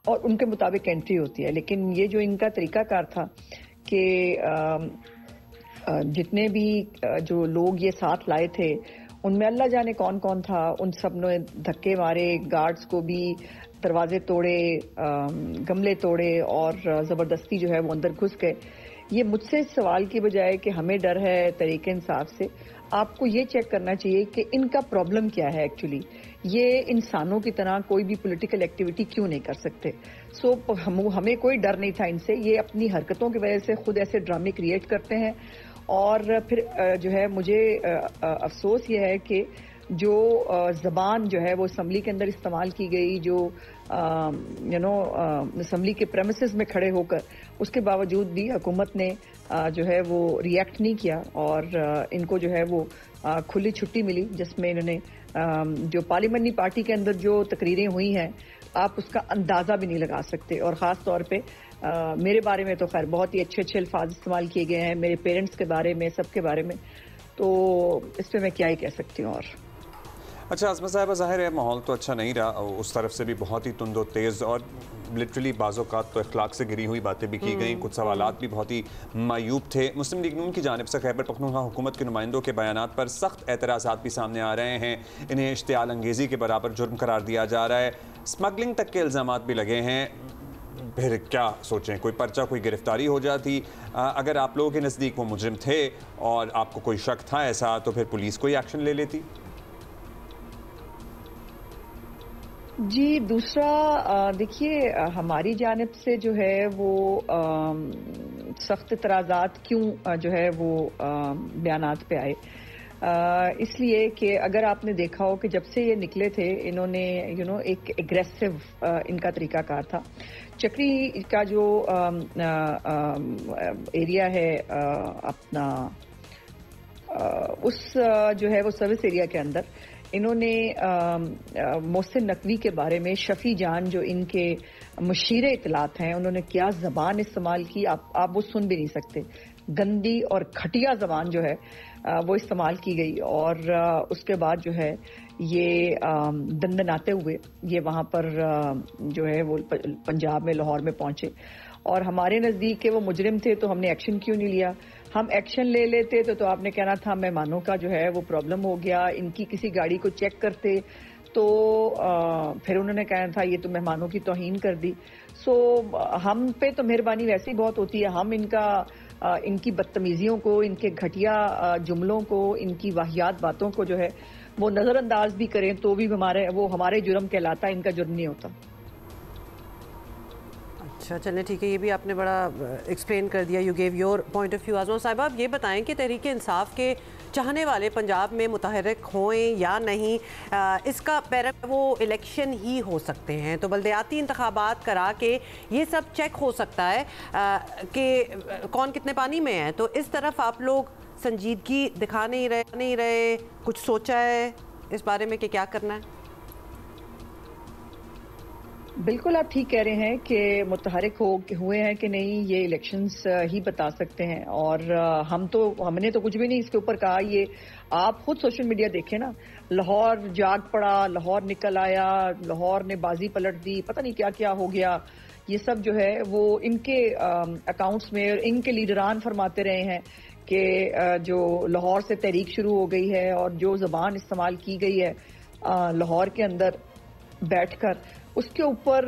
और उनके मुताबिक एंट्री होती है। लेकिन ये जो इनका तरीकाकार था कि जितने भी जो लोग ये साथ लाए थे उनमें अल्लाह जाने कौन कौन था, उन सब ने धक्के मारे, गार्ड्स को भी दरवाजे तोड़े, गमले तोड़े और ज़बरदस्ती जो है वो अंदर घुस गए। ये मुझसे सवाल की बजाय कि हमें डर है तहरीक इंसाफ से, आपको ये चेक करना चाहिए कि इनका प्रॉब्लम क्या है एक्चुअली। ये इंसानों की तरह कोई भी पॉलिटिकल एक्टिविटी क्यों नहीं कर सकते? हमें कोई डर नहीं था इनसे। ये अपनी हरकतों की वजह से खुद ऐसे ड्रामे क्रिएट करते हैं और फिर जो है मुझे अफसोस ये है कि जो ज़बान जो है वो असम्बली के अंदर इस्तेमाल की गई, जो असम्बली के प्रेमिसेस में खड़े होकर, उसके बावजूद भी हुकूमत ने जो है वो रिएक्ट नहीं किया और इनको जो है वो खुली छुट्टी मिली, जिसमें इन्होंने जो पार्लियामेंट्री पार्टी के अंदर जो तकरीरें हुई हैं आप उसका अंदाज़ा भी नहीं लगा सकते। और ख़ास तौर पे मेरे बारे में तो खैर बहुत ही अच्छे अच्छे अल्फाज इस्तेमाल किए गए हैं, मेरे पेरेंट्स के बारे में, सबके बारे में, तो इस पर मैं क्या ही कह सकती हूँ। और अच्छा आज़मा साहिबा, ज़ाहिर है माहौल तो अच्छा नहीं रहा, उस तरफ से भी बहुत ही तुंदो तेज़ और लिटरली बाज़-औक़ात तो अखलाक से गिरी हुई बातें भी की गई, कुछ सवालात भी बहुत ही मायूब थे। मुस्लिम लीग नून की जानिब से खैबर पख्तूनख्वा हुकूमत के नुमाइंदों के बयानात पर सख्त एतराज़ात भी सामने आ रहे हैं। इन्हें इश्तियाल अंगेज़ी के बराबर जुर्म करार दिया जा रहा है, स्मगलिंग तक के इल्ज़ामात भी लगे हैं। फिर क्या सोचें, कोई पर्चा, कोई गिरफ्तारी हो जाती? अगर आप लोगों के नज़दीक वो मुजरिम थे और आपको कोई शक था ऐसा, तो फिर पुलिस कोई एक्शन ले लेती? जी, दूसरा देखिए हमारी जानिब से जो है वो सख्त इतराज़ात क्यों जो है वो बयानात पे आए, इसलिए कि अगर आपने देखा हो कि जब से ये निकले थे इन्होंने एक एग्रेसिव इनका तरीकाकार था। चक्री का जो एरिया है अपना उस जो है वो सर्विस एरिया के अंदर इन्होंने मोहसिन नकवी के बारे में, शफी जान जो इनके मुशीर इतलात हैं, उन्होंने क्या ज़बान इस्तेमाल की आप वो सुन भी नहीं सकते। गंदी और घटिया ज़बान जो है वो इस्तेमाल की गई और उसके बाद जो है ये दंदनाते हुए ये वहाँ पर जो है वो पंजाब में लाहौर में पहुंचे और हमारे नज़दीक के वो मुजरिम थे तो हमने एक्शन क्यों नहीं लिया। हम एक्शन ले लेते तो आपने कहना था मेहमानों का जो है वो प्रॉब्लम हो गया, इनकी किसी गाड़ी को चेक करते तो फिर उन्होंने कहना था ये तो मेहमानों की तौहीन कर दी। सो हम पे तो मेहरबानी वैसे ही बहुत होती है, हम इनकी बदतमीजियों को, इनके घटिया जुमलों को, इनकी वाहियात बातों को जो है वो नज़रअंदाज भी करें तो भी हमारे जुर्म कहलाता है, इनका जुर्म नहीं होता। अच्छा चलें ठीक है, ये भी आपने बड़ा एक्सप्लेन कर दिया, you gave your point of view. आज़मा साहिबा आप ये बताएं कि तहरीक इंसाफ के चाहने वाले पंजाब में मुतहर्रिक हों या नहीं, इसका पैरा वो इलेक्शन ही हो सकते हैं, तो बल्दियाती इंतखाबात करा के ये सब चेक हो सकता है कि कौन कितने पानी में है। तो इस तरफ आप लोग संजीदगी दिखा नहीं रहे, कुछ सोचा है इस बारे में कि क्या करना है? बिल्कुल आप ठीक कह रहे हैं कि मुतहरिक हुए हैं कि नहीं ये इलेक्शंस ही बता सकते हैं और हमने तो कुछ भी नहीं इसके ऊपर कहा। ये आप खुद सोशल मीडिया देखें ना, लाहौर जाग पड़ा, लाहौर निकल आया, लाहौर ने बाजी पलट दी, पता नहीं क्या क्या हो गया। ये सब जो है वो इनके अकाउंट्स में और इनके लीडरान फरमाते रहे हैं कि जो लाहौर से तहरीक शुरू हो गई है और जो ज़बान इस्तेमाल की गई है लाहौर के अंदर बैठकर, उसके ऊपर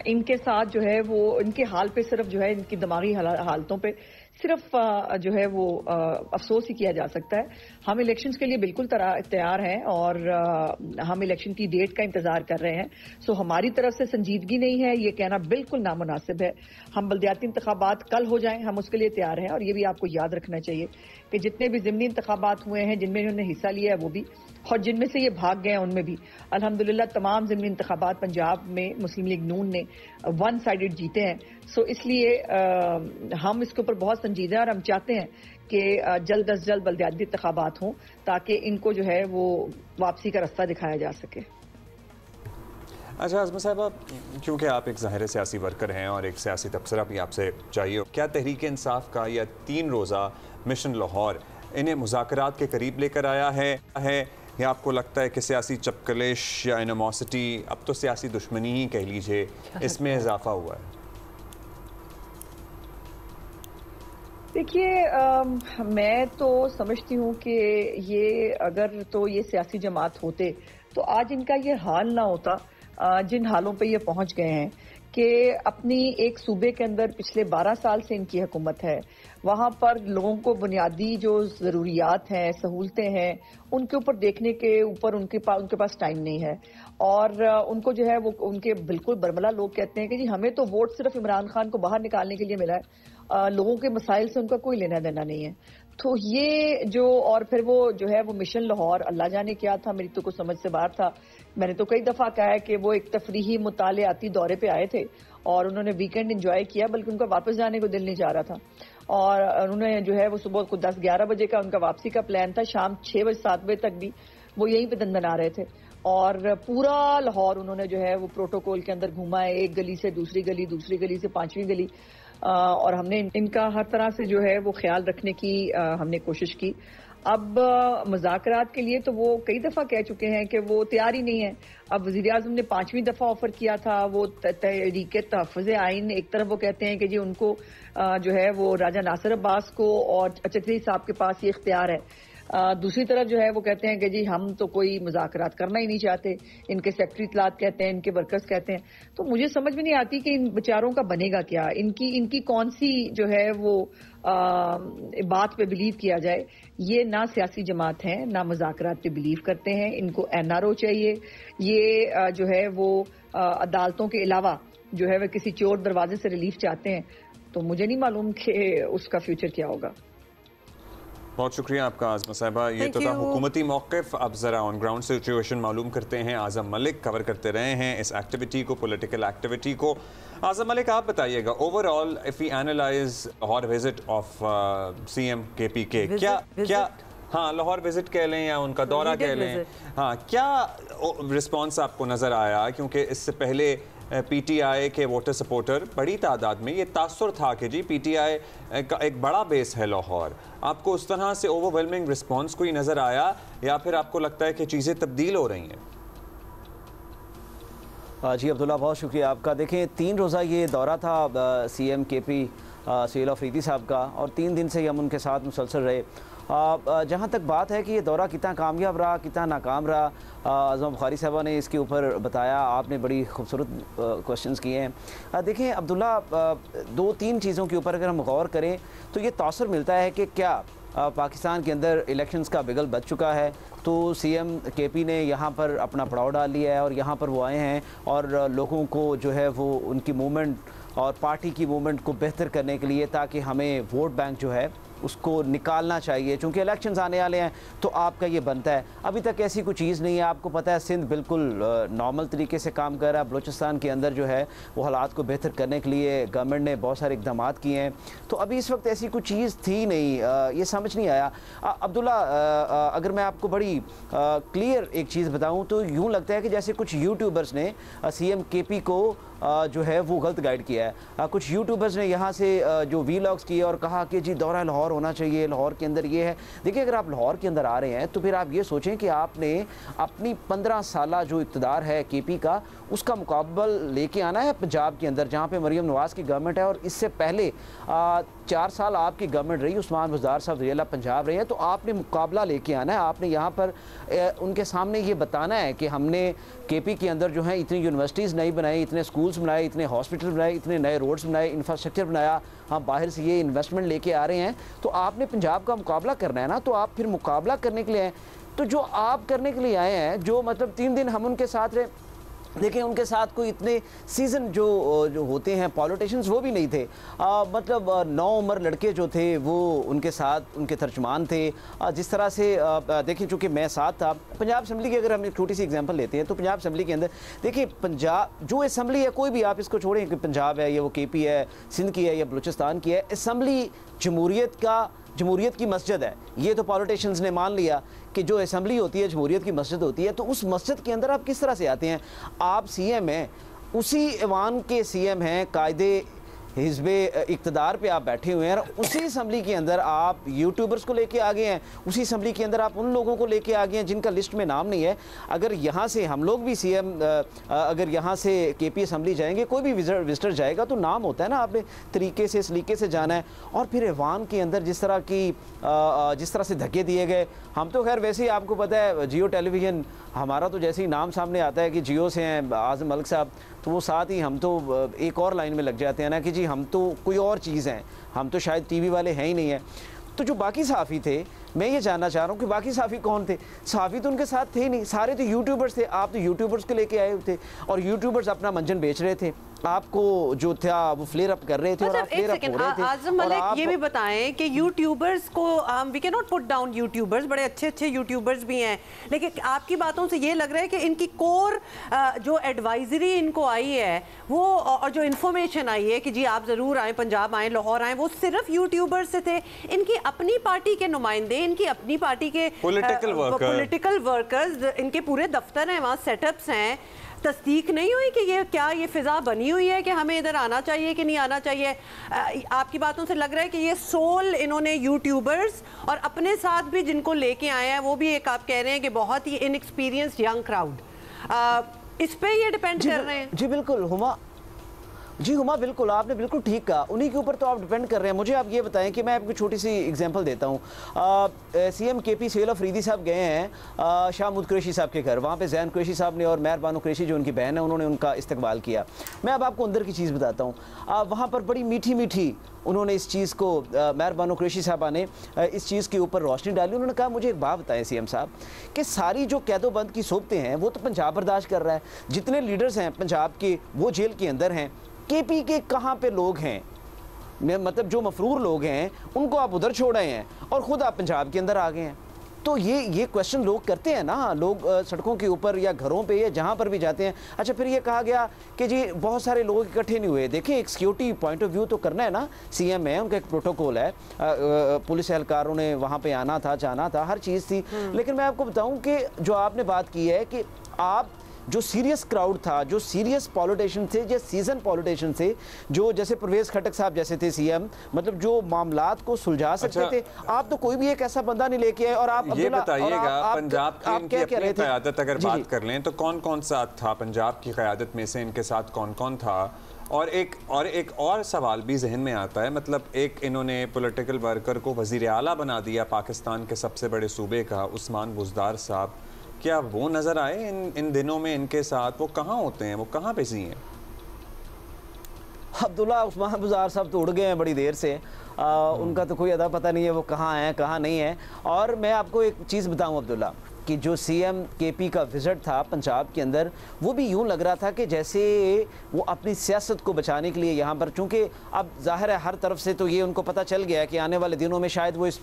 इनके साथ जो है वो इनके हाल पे सिर्फ जो है इनकी दिमागी हालतों पे सिर्फ जो है वो अफसोस ही किया जा सकता है। हम इलेक्शंस के लिए बिल्कुल तैयार हैं और हम इलेक्शन की डेट का इंतजार कर रहे हैं। सो हमारी तरफ से संजीदगी नहीं है ये कहना बिल्कुल नामुनासिब है। हम बल्दियाती इंतखाबात कल हो जाएं हम उसके लिए तैयार हैं और ये भी आपको याद रखना चाहिए कि जितने भी ज़िमनी इंतखाबात हुए हैं जिनमें इन्होंने हिस्सा लिया है वो भी और जिनमें से ये भाग गए हैं उनमें भी अल्हम्दुलिल्लाह तमाम ज़िमनी इंतखाबात पंजाब में मुस्लिम लीग नून ने वन साइडेड जीते हैं। सो इसलिए हम इसके ऊपर बहुत संजीदा हैं और हम चाहते हैं कि जल्द अज जल्द बल्दियाती इंतखाबात हों ताकि इनको जो है वो वापसी का रास्ता दिखाया जा सके। अच्छा आज़मा साहिबा, क्योंकि आप एक ज़ाहिर सियासी वर्कर हैं और एक सियासी तबसरा भी आपसे चाहिए, क्या तहरीक इंसाफ का यह 3 रोज़ा मिशन लाहौर इन्हें मुज़ाकरात के करीब लेकर आया है या आपको लगता है कि सियासी चपकलिश या एनिमोसिटी, अब तो सियासी दुश्मनी ही कह लीजिए, इसमें इजाफा हुआ है? देखिए मैं तो समझती हूँ कि ये अगर तो ये सियासी जमात होते तो आज इनका ये हाल ना होता जिन हालों पे ये पहुंच गए हैं कि अपनी एक सूबे के अंदर पिछले 12 साल से इनकी हुकूमत है, वहाँ पर लोगों को बुनियादी जो ज़रूरियात हैं, सहूलतें हैं, उनके ऊपर देखने के ऊपर उनके पास टाइम नहीं है और उनको जो है वो उनके बिल्कुल बरमला लोग कहते हैं कि जी हमें तो वोट सिर्फ इमरान खान को बाहर निकालने के लिए मिला है, लोगों के मसाइल से उनका कोई लेना देना नहीं है। तो ये जो और फिर वो जो है वो मिशन लाहौर अल्लाह जाने क्या था, मेरी तो कुछ समझ से बाहर था। मैंने तो कई दफ़ा कहा है कि वो एक तफरीही मुतालियाती दौरे पे आए थे और उन्होंने वीकेंड एंजॉय किया, बल्कि उनका वापस जाने को दिल नहीं चाह रहा था और उन्होंने जो है वो सुबह को 10-11 बजे का उनका वापसी का प्लान था, शाम 6 बजे 7 बजे तक भी वो यहीं पे दंदना रहे थे और पूरा लाहौर उन्होंने जो है वो प्रोटोकॉल के अंदर घूमा है, एक गली से दूसरी गली से 5वीं गली और हमने इनका हर तरह से जो है वो ख्याल रखने की हमने कोशिश की। अब मुज़ाकरात के लिए तो वो कई दफ़ा कह चुके हैं कि वो तैयार ही नहीं है। अब वज़ीर आज़म ने 5वीं दफ़ा ऑफर किया था वो तहरीक तहफ़्फ़ुज़ आइन, एक तरफ वो कहते हैं कि जी उनको जो है वो राजा नासिर अब्बास को और चौधरी साहब के पास ये इख्तियार है दूसरी तरफ जो है वो कहते हैं कि जी हम तो कोई मुज़ाकरात करना ही नहीं चाहते, इनके सेक्रेटरी इत्तलात कहते हैं, इनके वर्कर्स कहते हैं। तो मुझे समझ में नहीं आती कि इन बेचारों का बनेगा क्या, इनकी कौन सी जो है वो बात पे बिलीव किया जाए। ये ना सियासी जमात है, ना मुज़ाकरात पे बिलीव करते हैं, इनको NRO चाहिए। ये जो है वो अदालतों के अलावा जो है वह किसी चोर दरवाजे से रिलीफ चाहते हैं। तो मुझे नहीं मालूम कि उसका फ्यूचर क्या होगा। बहुत शुक्रिया आपका आज़मा साहिबा। ये तो था हुकूमती मौक़िफ़। अब ज़रा ऑन ग्राउंड सिचुएशन मालूम करते हैं। आज़म मलिक कवर करते रहे हैं इस एक्टिविटी को, पॉलिटिकल एक्टिविटी को। आज़म मलिक, आप बताइएगा overall if we analyse Lahore visit of CM KPK, क्या हाँ लाहौर विजिट कह लें या उनका दौरा कह लें, हाँ क्या रिस्पॉन्स आपको नज़र आया? क्योंकि इससे पहले PTI के वोटर सपोर्टर बड़ी तादाद में, ये तासुर था कि जी PTI का एक बड़ा बेस है लाहौर। आपको उस तरह से ओवरवेलमिंग रिस्पांस कोई नज़र आया या फिर आपको लगता है कि चीज़ें तब्दील हो रही हैं? जी अब्दुल्ला, बहुत शुक्रिया आपका। देखें 3 रोज़ा ये दौरा था CM KP सुहेल अफरीदी साहब का, और 3 दिन से हम उनके साथ मुसलसल रहे। जहाँ तक बात है कि ये दौरा कितना कामयाब रहा, कितना नाकाम रहा, आज़मा बुखारी साहबा ने इसके ऊपर बताया, आपने बड़ी खूबसूरत क्वेश्चंस किए हैं। देखें अब्दुल्ला, 2-3 चीज़ों के ऊपर अगर हम गौर करें तो ये तासुर मिलता है कि क्या पाकिस्तान के अंदर इलेक्शंस का बिगल बच चुका है। तो CM KP ने यहाँ पर अपना पड़ाव डाल लिया है और यहाँ पर वो आए हैं और लोगों को जो है वो उनकी मूवमेंट और पार्टी की मूवमेंट को बेहतर करने के लिए, ताकि हमें वोट बैंक जो है उसको निकालना चाहिए, चूँकि इलेक्शंस आने वाले हैं तो आपका ये बनता है। अभी तक ऐसी कोई चीज़ नहीं है। आपको पता है सिंध बिल्कुल नॉर्मल तरीके से काम कर रहा है। बलूचिस्तान के अंदर जो है वो हालात को बेहतर करने के लिए गवर्नमेंट ने बहुत सारे इक़दाम किए हैं। तो अभी इस वक्त ऐसी कोई चीज़ थी नहीं, ये समझ नहीं आया। अब्दुल्ला, अगर मैं आपको बड़ी क्लियर एक चीज़ बताऊँ तो यूँ लगता है कि जैसे कुछ यूट्यूबर्स ने CM KP को जो है वो गलत गाइड किया है। कुछ यूट्यूबर्स ने यहाँ से जो वीलॉग्स किए और कहा कि जी दौरा लाहौर होना चाहिए, लाहौर के अंदर ये है। देखिए, अगर आप लाहौर के अंदर आ रहे हैं तो फिर आप ये सोचें कि आपने अपनी 15 साला जो इक़्तिदार है KP का, उसका मुकाबल लेके आना है पंजाब के अंदर, जहाँ पे मरीम नवाज़ की गवर्नमेंट है, और इससे पहले 4 साल आपकी गवर्नमेंट रही, उस्मान बुज़दार साहब ज़िला पंजाब रहे हैं। तो आपने मुकाबला लेके आना है। आपने यहाँ पर उनके सामने ये बताना है कि हमने KP के अंदर जो है इतनी यूनिवर्सिटीज़ नहीं बनाई, इतने स्कूल्स बनाए, इतने हॉस्पिटल बनाए, इतने नए रोड्स बनाए, इंफ्रास्ट्रक्चर बनाया, हम बाहर से ये इन्वेस्टमेंट लेके आ रहे हैं। तो आपने पंजाब का मुकाबला करना है ना। तो आप फिर मुकाबला करने के लिए आए, तो जो आप करने के लिए आए हैं, जो मतलब 3 दिन हम उनके साथ रहे, देखें उनके साथ कोई इतने सीजन जो होते हैं पॉलिटिशियंस वो भी नहीं थे। मतलब 9 उम्र लड़के जो थे वो उनके साथ उनके तर्जमान थे। जिस तरह से देखिए, चूँकि मैं साथ था पंजाब असम्बली की, अगर हम एक छोटी सी एग्जांपल लेते हैं तो पंजाब असम्बली के अंदर देखिए, पंजाब जो असम्बली है, कोई भी आप इसको छोड़ें कि पंजाब है या वो KP है, सिंध की है या बलूचिस्तान की है, असम्बली जमहूरियत की मस्जिद है। ये तो पॉलिटिशियंस ने मान लिया कि जो असम्बली होती है जमहूरियत की मस्जिद होती है। तो उस मस्जिद के अंदर आप किस तरह से आते हैं? आप CM हैं, उसी ऐवान के CM हैं, कायदे हिज़्बे इक़्तिदार पे आप बैठे हुए हैं, और उसी असम्बली के अंदर आप यूट्यूबर्स को लेके आ गए हैं, उसी असम्बली के अंदर आप उन लोगों को लेके आ गए हैं जिनका लिस्ट में नाम नहीं है। अगर यहाँ से हम लोग भी अगर यहाँ से KP असम्बली जाएंगे, कोई भी विजिटर जाएगा तो नाम होता है ना, आपने तरीके से सलीके से जाना है। और फिर ऐवान के अंदर जिस तरह से धक्के दिए गए, हम तो खैर वैसे ही आपको पता है जियो टेलीविज़न, हमारा तो जैसे ही नाम सामने आता है कि जियो से हैं आज़म मलिक साहब, तो वो साथ ही हम तो एक और लाइन में लग जाते हैं ना कि जी हम तो कोई और चीज़ हैं, हम तो शायद TV वाले हैं ही नहीं हैं। तो जो बाकी सहाफ़ी थे, मैं ये जानना चाह रहा हूँ कि बाकी सहाफ़ी कौन थे? सहाफ़ी तो उनके साथ थे ही नहीं, सारे तो यूट्यूबर्स थे। आप तो यूट्यूबर्स को लेके आए थे और यूट्यूबर्स अपना मंजन बेच रहे थे, आपको जो था वो फ्लेयर अप कर रहे थे। और आप फ्लेयर अप हो रहे थे। आज़म मलिक, ये भी बताएं कि यूट्यूबर्स को we can not put down YouTubers, बड़े अच्छे यूट्यूबर्स भी हैं, लेकिन आपकी बातों से ये लग रहा है कि इनकी कोर जो एडवाइजरी इनको आई है वो, और जो इन्फॉर्मेशन आई है कि जी आप ज़रूर आएँ, पंजाब आएँ, लाहौर आएँ, वो सिर्फ यूट्यूबर्स से थे। इनकी अपनी पार्टी के नुमाइंदे, इनकी अपनी पार्टी के पॉलिटिकल वर्कर्स, इनके पूरे दफ्तर हैं, वहाँ सेटअप्स हैं, तस्दीक नहीं हुई कि ये फिजा बनी हुई है कि हमें इधर आना चाहिए कि नहीं आना चाहिए? आपकी बातों से लग रहा है कि ये सोल इन्होंने यूट्यूबर्स और अपने साथ भी जिनको लेके आए हैं, वो भी एक आप कह रहे हैं कि बहुत ही इनएक्सपीरियंस्ड यंग क्राउड, इस पे ये डिपेंड कर रहे हैं। जी बिल्कुल जी हुमा, बिल्कुल आपने बिल्कुल ठीक कहा, उन्हीं के ऊपर तो आप डिपेंड कर रहे हैं। मुझे आप ये बताएं कि मैं आपको छोटी सी एग्जांपल देता हूँ। सीएम केपी सुहेल अफरीदी साहब गए हैं शाहमूद कुरैशी साहब के घर, वहाँ पे जैन कुरैशी साहब ने और मेहर बानो कुरैशी जो उनकी बहन है उन्होंने उनका इस्तकबाल किया। मैं अब आपको अंदर की चीज़ बताता हूँ। वहाँ पर बड़ी मीठी मीठी उन्होंने इस चीज़ को, मेहर बानो कुरैशी साहबा ने इस चीज़ के ऊपर रोशनी डाली। उन्होंने कहा मुझे एक बात बताएं सीएम साहब कि सारी जो कैदोबंद की सोबतें हैं वो तो पंजाब बर्दाश्त कर रहा है, जितने लीडर्स हैं पंजाब के वो जेल के अंदर हैं, केपी के कहाँ पे लोग हैं, मतलब जो मफरूर लोग हैं उनको आप उधर छोड़ आए हैं और ख़ुद आप पंजाब के अंदर आ गए हैं। तो ये क्वेश्चन लोग करते हैं ना, लोग सड़कों के ऊपर या घरों पे या जहाँ पर भी जाते हैं। अच्छा, फिर ये कहा गया कि जी बहुत सारे लोग इकट्ठे नहीं हुए। देखिए, एक सिक्योरिटी पॉइंट ऑफ व्यू तो करना है ना, सीएम है, उनका एक प्रोटोकॉल है, पुलिस एहलकारों ने वहाँ पे आना था, जाना था, हर चीज़ थी। लेकिन मैं आपको बताऊँ कि जो आपने बात की है कि आप जो सीरियस क्राउड था, जो सीरियस पॉलिटिशियन थे, जो सीजन पॉलिटिशियन थे, जो जैसे परवेज खटक साहब जैसे थे सीएम, मतलब जो मामलात को सुलझा सकते थे, आप तो कोई भी एक ऐसा बंदा नहीं लेके आए। और आप ये बताइएगा, पंजाब की इनकी अपनी क़यादत अगर बात कर लें तो कौन कौन सा था पंजाब की क़यादत में से, इनके साथ कौन कौन था? और एक और सवाल भी जहन में आता है, मतलब एक इन्होंने पॉलिटिकल वर्कर को वज़ीर आला बना दिया पाकिस्तान के सबसे बड़े सूबे का, उस्मान बुज़दार साहब, क्या वो नज़र आए इन दिनों में इनके साथ? वो कहाँ होते हैं, वो कहाँ बिजी हैं? अब्दुल्ला, उस्मान बुज़दार साहब तो उड़ गए हैं बड़ी देर से, उनका तो कोई अदा पता नहीं है वो कहाँ हैं कहाँ नहीं है। और मैं आपको एक चीज़ बताऊँ अब्दुल्ला, कि जो सीएम केपी का विज़िट था पंजाब के अंदर, वो भी यूँ लग रहा था कि जैसे वो अपनी सियासत को बचाने के लिए यहाँ पर, चूँकि अब जाहिर है हर तरफ से तो ये उनको पता चल गया है कि आने वाले दिनों में शायद वो इस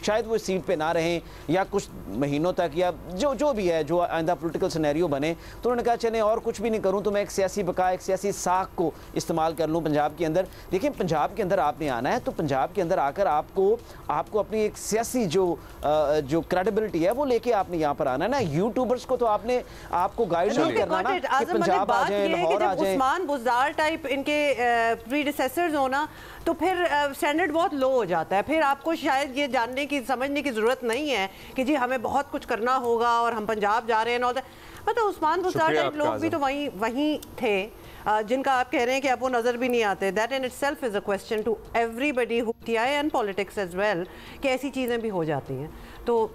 सीट पे ना रहें या कुछ महीनों तक, या जो भी है, जो आइंदा पॉलिटिकल सिनेरियो बने, तो उन्होंने कहा चलें और कुछ भी नहीं करूं तो मैं एक सियासी बका, एक सियासी साख को इस्तेमाल कर लूं पंजाब के अंदर। देखिए, पंजाब के अंदर आपने आना है तो पंजाब के अंदर आकर आपको अपनी एक सियासी जो क्रेडिबिलिटी है वो लेके आपने यहाँ पर आना है ना। यूट्यूबर्स को तो आपको गाइड नहीं करना ना कि पंजाब आ जाए, लाहौर आ जाए। उस्मान बुज़दार टाइप इनके प्रीडिसेसर्स हो ना, तो फिर स्टैंडर्ड बहुत लो हो जाता है। फिर आपको शायद ये जानने की, समझने की ज़रूरत नहीं है कि जी हमें बहुत कुछ करना होगा और हम पंजाब जा रहे हैं। मतलब उस्मान बुज़दार टाइप लोग भी तो वहीं थे जिनका आप कह रहे हैं कि अब वो नज़र भी नहीं आते। That in itself is a question to everybody who TI and politics as well, कि ऐसी चीज़ें भी हो जाती हैं। तो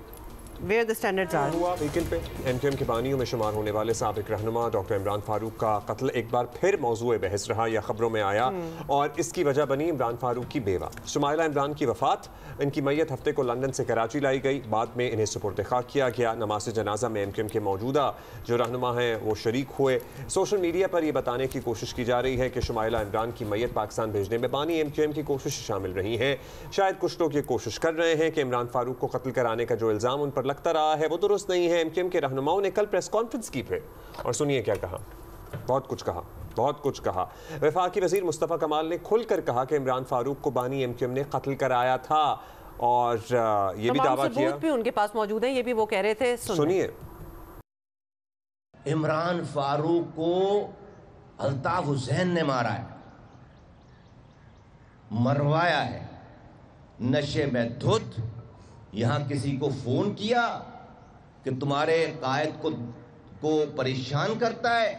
Where the standards are. हुआ वीकेंड पे एमक्यूएम के बानियों में शुमार होने वाले साबिक रहनुमा डॉक्टर इमरान फारूक का कत्ल एक बार फिर मौजूए बहस रहा या खबरों में आया, और इसकी वजह बनी इमरान फारूक की बेवा शुमाइला इमरान की वफात। इनकी मैयत हफ्ते को लंदन से कराची लाई गई, बाद में इन्हें सुपुर्द खाक किया गया। नमाज जनाजा में एमक्यूएम के मौजूदा जो रहनुमा हैं वो शरीक हुए। सोशल मीडिया पर यह बताने की कोशिश की जा रही है कि शुमाइला इमरान की मैयत पाकिस्तान भेजने में बानी एमक्यूएम की कोशिश शामिल रही हैं। शायद कुछ लोग ये कोशिश कर रहे हैं कि इमरान फारूक को कत्ल कराने का जो इल्ज़ाम उन पर लगता रहा है वो दुरुस्त नहीं है। एमक्यूएम के रहनुमाओं ने कल प्रेस कॉन्फ्रेंस की फिर, और सुनिए क्या कहा। बहुत कुछ कहा। वफाकी वजीर मुस्तफ़ा कमाल ने खुलकर कहा कि इमरान फारूक को बानी एमक्यूएम ने कत्ल कराया था, और ये भी दावा किया, भी उनके पास मौजूद है, ये भी वो कह रहे थे। सुनिए। इमरान फारूक को अल्ताफ हुसैन ने मारा है, मरवाया है, नशे में धुत। यहां किसी को फोन किया कि तुम्हारे कायद को परेशान करता है,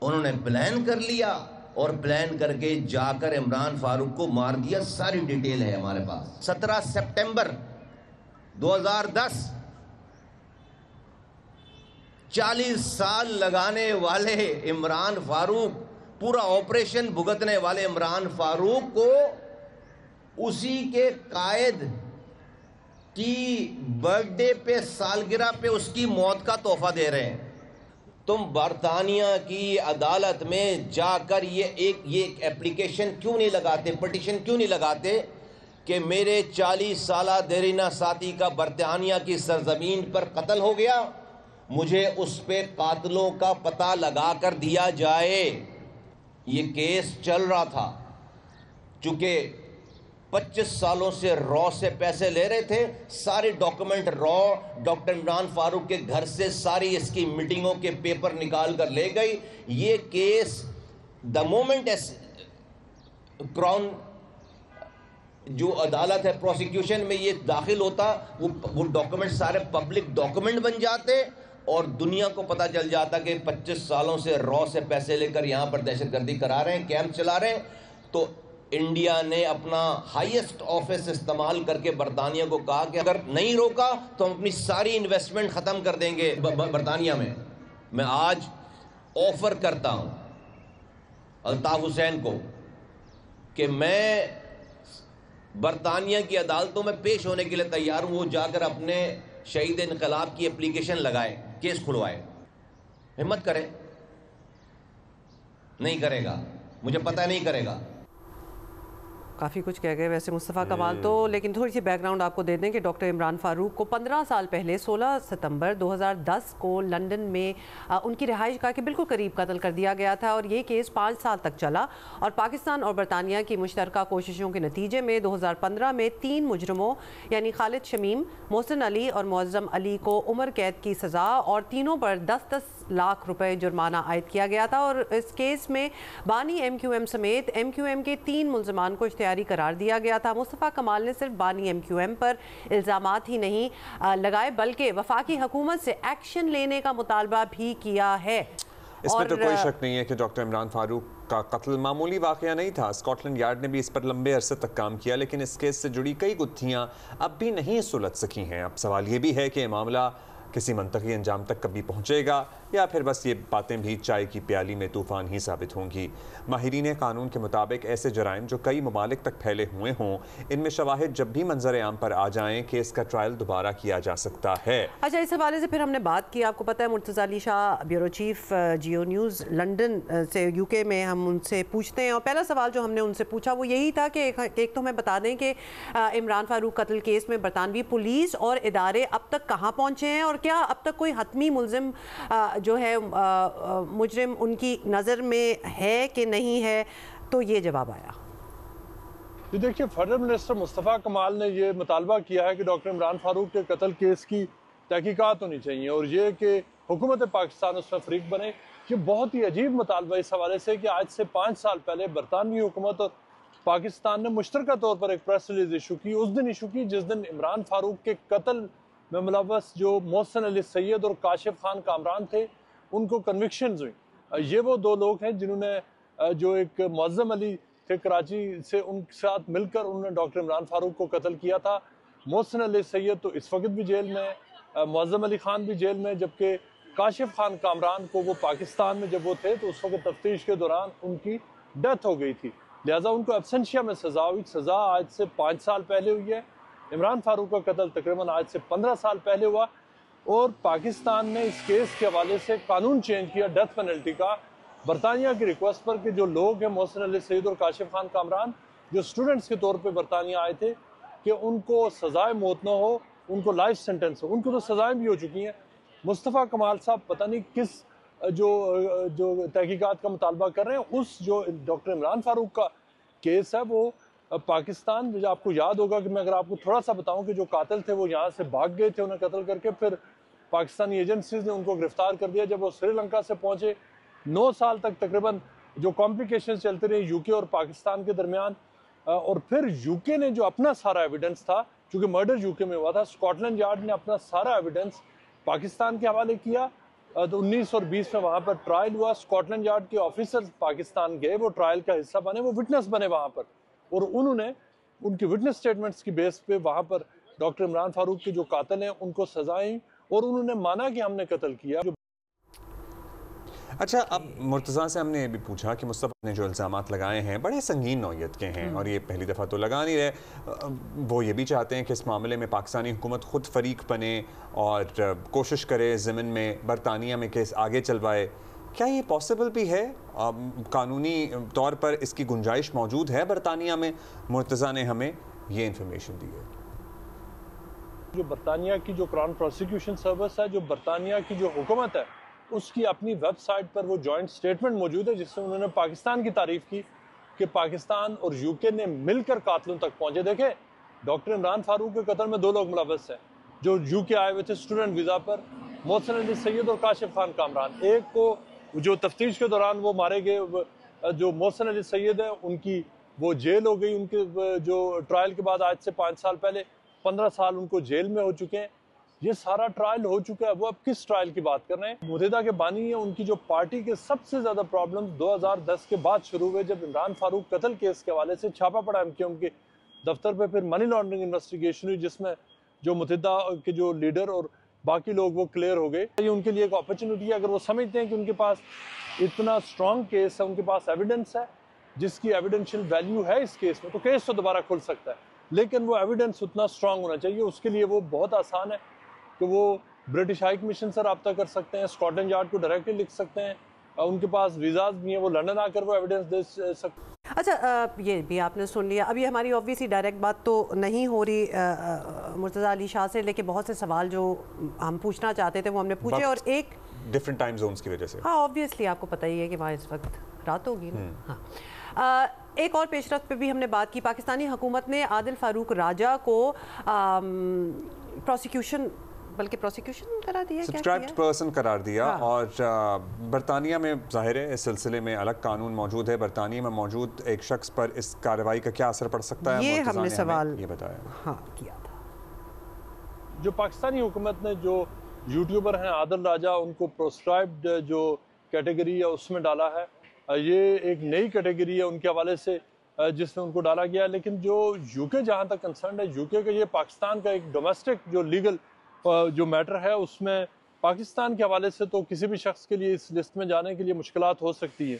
उन्होंने प्लान कर लिया और प्लान करके जाकर इमरान फारूक को मार दिया। सारी डिटेल है हमारे पास। 17 सितंबर 2010, 40 साल लगाने वाले इमरान फारूक, पूरा ऑपरेशन भुगतने वाले इमरान फारूक को उसी के कायद की बर्थडे पे, सालगिरह पे उसकी मौत का तोहफा दे रहे हैं। तुम बरतानिया की अदालत में जाकर ये एक एप्लीकेशन क्यों नहीं लगाते, पिटीशन क्यों नहीं लगाते कि मेरे 40 साला देरीना साथी का बरतानिया की सरजमीन पर कत्ल हो गया, मुझे उस पे कातलों का पता लगा कर दिया जाए। ये केस चल रहा था, चूंकि 25 सालों से रॉ से पैसे ले रहे थे। सारे document raw doctor Imran Farooq के घर से सारी इसकी मीटिंगों के पेपर निकाल कर ले गई। ये केस द मोमेंट क्राउन जो अदालत है, प्रोसिक्यूशन में ये दाखिल होता, वो डॉक्यूमेंट सारे पब्लिक डॉक्यूमेंट बन जाते और दुनिया को पता चल जाता कि 25 सालों से रॉ से पैसे लेकर यहाँ पर दहशतगर्दी करा रहे हैं, कैंप चला रहे हैं, तो इंडिया ने अपना हाईएस्ट ऑफिस इस्तेमाल करके बरतानिया को कहा कि अगर नहीं रोका तो हम अपनी सारी इन्वेस्टमेंट ख़त्म कर देंगे बरतानिया में। मैं आज ऑफर करता हूँ अल्ताफ हुसैन को कि मैं बरतानिया की अदालतों में पेश होने के लिए तैयार हूँ। वो जाकर अपने शहीद इनकलाब की एप्लीकेशन लगाए, केस खुलवाए। हिम्मत करे, नहीं करेगा, मुझे पता है नहीं करेगा। काफ़ी कुछ कह गए वैसे मुस्तफ़ा कमाल तो, लेकिन थोड़ी सी बैकग्राउंड आपको दे दें कि डॉक्टर इमरान फारूक को 15 साल पहले 16 सितंबर 2010 को लंदन में उनकी रिहाइश गाह के बिल्कुल करीब कत्ल कर दिया गया था और ये केस 5 साल तक चला और पाकिस्तान और बरतानिया की मुश्तरका कोशिशों के नतीजे में 2015 में 3 मुजरमों यानी खालिद शमीम, मोहसिन अली और मुअज़्ज़म अली को उम्र कैद की सज़ा और तीनों पर 10-10 लाख रुपए जुर्माना आयद किया गया था। और इस केस में बानी MQM समेत MQM के 3 मुल्ज़मान को इख्तियारी करार दिया गया था। मुस्तफ़ा कमाल ने सिर्फ बानी MQM पर इल्ज़ामात ही नहीं लगाए बल्कि वफाकी हुकूमत से एक्शन लेने का मुतालबा भी किया है। इसमें तो कोई शक नहीं है कि डॉक्टर इमरान फारूक का कत्ल मामूली वाक़या नहीं था। स्कॉटलैंड यार्ड ने भी इस पर लंबे अरसे तक काम किया, लेकिन इस केस से जुड़ी कई गुत्थियां अब भी नहीं सुलझ सकी हैं। अब सवाल ये भी है कि मामला किसी मंतकी अंजाम तक कभी पहुंचेगा या फिर बस ये बातें भी चाय की प्याली में तूफान ही साबित होंगी। माहिरीन कानून के मुताबिक ऐसे जराइम जो कई ममालिक तक फैले हुए हों, इनमें शवाहिद जब भी मंजर आम पर आ जाएं, केस का ट्रायल दोबारा किया जा सकता है। अच्छा, इस हवाले से फिर हमने बात की, आपको पता है मुर्तज़ा अली शाह ब्यूरो चीफ जियो न्यूज़ लंदन से UK में हम उनसे पूछते हैं और पहला सवाल जो हमने उनसे पूछा वो यही था कि एक तो हमें बता दें कि इमरान फारूक कत्ल केस में बरतानवी पुलिस और इदारे अब तक कहाँ पहुँचे हैं और क्या अब तक कोई हतमी मुल्ज़िम जो है मुजरिम उनकी नज़र में है कि नहीं है। तो ये जवाब आया। जी देखिए, फेडरल मिनिस्टर मुस्तफ़ा कमाल ने ये मुतालबा किया है कि डॉक्टर इमरान फारूक के कत्ल केस की तहकीकात होनी चाहिए और ये कि हुकूमत पाकिस्तान उसमें फरीक बने। ये बहुत ही अजीब मुतालबा इस हवाले से कि आज से 5 साल पहले बरतानवी हुकूमत और पाकिस्तान ने मुश्तरका तौर पर एक प्रेस रिलीज इशू की, उस दिन इशू की जिस दिन इमरान फारूक के कत्ल में मुलव्वस जो मोहसिन अली सैयद और काशिफ खान कामरान थे उनको कन्विक्शंस हुई। ये वो 2 लोग हैं जिन्होंने जो एक मुअज़्ज़म अली थे कराची से, उनके साथ मिलकर उन्होंने डॉक्टर इमरान फारूक को कत्ल किया था। मोहसिन अली सैयद तो इस वक्त भी जेल में, मुअज़्ज़म अली खान भी जेल में, जबकि काशिफ खान कामरान को वो पाकिस्तान में जब वो थे तो उस वक्त तफ्तीश के दौरान उनकी डेथ हो गई थी, लिहाजा उनको एब्सेंशिया में सज़ा हुई। सज़ा आज से 5 साल पहले हुई है। इमरान फारूक का कत्ल तकरीबन आज से 15 साल पहले हुआ और पाकिस्तान ने इस केस के हवाले से कानून चेंज किया डेथ पेनल्टी का बरतानिया की रिक्वेस्ट पर कि जो लोग हैं मोहसिन अली सैयद और काशिफ खान कामरान जो स्टूडेंट्स के तौर पे बरतानिया आए थे कि उनको सजाए मौत न हो, उनको लाइफ सेंटेंस हो। उनको तो सजाएं भी हो चुकी हैं। मुस्तफ़ा कमाल साहब पता नहीं किस जो तहकीकात का मुतालबा कर रहे हैं। उस जो डॉक्टर इमरान फारूक का केस है वो पाकिस्तान, मुझे आपको याद होगा कि मैं अगर आपको थोड़ा सा बताऊं कि जो कातिल थे वो यहाँ से भाग गए थे, उन्हें कत्ल करके फिर पाकिस्तानी एजेंसीज ने उनको गिरफ्तार कर दिया। जब वो श्रीलंका से पहुंचे 9 साल तक तकरीबन जो कॉम्प्लिकेशन चलते रहे UK और पाकिस्तान के दरमियान, और फिर UK ने जो अपना सारा एविडेंस था, चूँकि मर्डर UK में हुआ था, स्कॉटलैंड यार्ड ने अपना सारा एविडेंस पाकिस्तान के हवाले किया। तो 19 और 20 में वहाँ पर ट्रायल हुआ। स्कॉटलैंड यार्ड के ऑफिसर्स पाकिस्तान गए, वो ट्रायल का हिस्सा बने, वो विटनेस बने वहाँ पर और उन्होंने उनकी विटनेस स्टेटमेंट्स की बेस पे वहाँ पर डॉक्टर इमरान फारूक के जो कातिल हैं उनको सजाएं और उन्होंने माना कि हमने कत्ल किया। अच्छा, अब मुर्तज़ा से हमने ये भी पूछा कि मुस्तफ़ा ने जो इल्ज़ामात लगाए हैं बड़े संगीन नौयत के हैं और ये पहली दफ़ा तो लगा नहीं रहे। वो ये भी चाहते हैं कि इस मामले में पाकिस्तानी हुकूमत खुद फरीक बने और कोशिश करे ज़मीन में बरतानिया में केस आगे चलवाए। क्या ये पॉसिबल भी है? कानूनी तौर पर इसकी गुंजाइश मौजूद है बरतानिया में? मुर्तज़ा ने हमें ये इंफॉर्मेशन दी है। जो बरतानिया की जो क्राउन प्रोसिक्यूशन सर्विस है, जो बरतानिया की जो हुकूमत है, उसकी अपनी वेबसाइट पर वो जॉइंट स्टेटमेंट मौजूद है जिसमें उन्होंने पाकिस्तान की तारीफ की कि पाकिस्तान और UK ने मिलकर कातलों तक पहुंचे। देखें, डॉक्टर इमरान फारूक के कत्ल में 2 लोग मुलव्वस हैं जो UK आए हुए थे स्टूडेंट वीज़ा पर, मोहसिन अली सैयद और काशिफ खान कामरान। एक को जो तफ्तीश के दौरान वो मारे गए, जो मोहसिन अली सैयद है उनकी वो जेल हो गई, उनके जो ट्रायल के बाद आज से 5 साल पहले 15 साल उनको जेल में हो चुके हैं। ये सारा ट्रायल हो चुका है। वो अब किस ट्रायल की बात कर रहे हैं? मुत्तहिदा के बानी है, उनकी जो पार्टी के सबसे ज्यादा प्रॉब्लम्स 2010 के बाद शुरू हुए, जब इमरान फारूक कत्ल केस के हवाले से छापा पड़ा एमक्यूएम के दफ्तर पे, फिर मनी लॉन्ड्रिंग इन्वेस्टिगेशन हुई जिसमें जो मुत्तहिदा के जो लीडर और बाकी लोग वो क्लियर हो गए। ये उनके लिए एक अपॉर्चुनिटी है, अगर वो समझते हैं कि उनके पास इतना स्ट्रॉन्ग केस है, उनके पास एविडेंस है जिसकी एविडेंशियल वैल्यू है इस केस में, तो केस तो दोबारा खुल सकता है, लेकिन वो एविडेंस उतना स्ट्रॉन्ग होना चाहिए। उसके लिए वो बहुत आसान है कि वो ब्रिटिश हाई कमीशन से रब्ता कर सकते हैं, स्कॉटलैंड यार्ड को डायरेक्टली लिख सकते हैं, उनके पास वीज़ाज भी हैं, वो लंदन आकर वो एविडेंस दे सकते हैं। अच्छा, ये भी आपने सुन लिया। अभी हमारी ऑब्वियसली डायरेक्ट बात तो नहीं हो रही मुर्तज़ा अली शाह से, लेकिन बहुत से सवाल जो हम पूछना चाहते थे वो हमने पूछे, और एक डिफरेंट टाइम जोन्स की वजह से, हाँ ऑब्वियसली आपको पता ही है कि वहाँ इस वक्त रात होगी ना। हाँ, एक और पेशरफ्त पे भी हमने बात की। पाकिस्तानी हुकूमत ने आदिल फारूक राजा को प्रोसिक्यूशन करा दिया, सब्सक्राइब्ड पर्सन करार दिया। हाँ। और बरतानिया में जाहिर है इस सिलसिले में अलग कानून मौजूद है। बरतानिया में मौजूद एक शख्स पर इस कार्रवाई का क्या असर पड़ सकता है, ये हमने सवाल ये बताया किया था। जो पाकिस्तानी हुकूमत ने जो यूट्यूबर हैं आदिल राजा, उनको प्रोस्क्राइब्ड जो कैटेगरी है उसमें डाला है। ये एक नई कैटेगरी है उनके हवाले से जिसमें उनको डाला गया। लेकिन जो यूके जहाँ तक कंसर्न है, यूके का ये पाकिस्तान का एक डोमेस्टिक जो लीगल जो मैटर है, उसमें पाकिस्तान के हवाले से तो किसी भी शख्स के लिए इस लिस्ट में जाने के लिए मुश्किलात हो सकती है।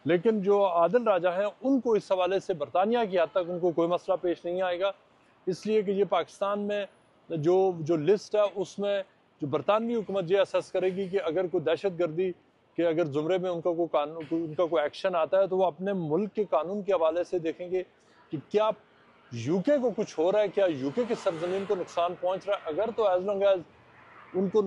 लेकिन जो आदिल राजा हैं उनको इस हवाले से बरतानिया की हद तक उनको कोई मसला पेश नहीं आएगा, इसलिए कि ये पाकिस्तान में जो लिस्ट है उसमें जो बरतानवी हुकूमत ये असेस करेगी कि अगर कोई दहशत गर्दी के अगर ज़ुमरे में उनका कोई एक्शन आता है तो वो अपने मुल्क के कानून के हवाले से देखेंगे कि क्या यूके को कुछ हो रहा है, क्या यूके की सरजमीन को नुकसान पहुंच रहा है। अगर तो एज लॉन्ग एज उनको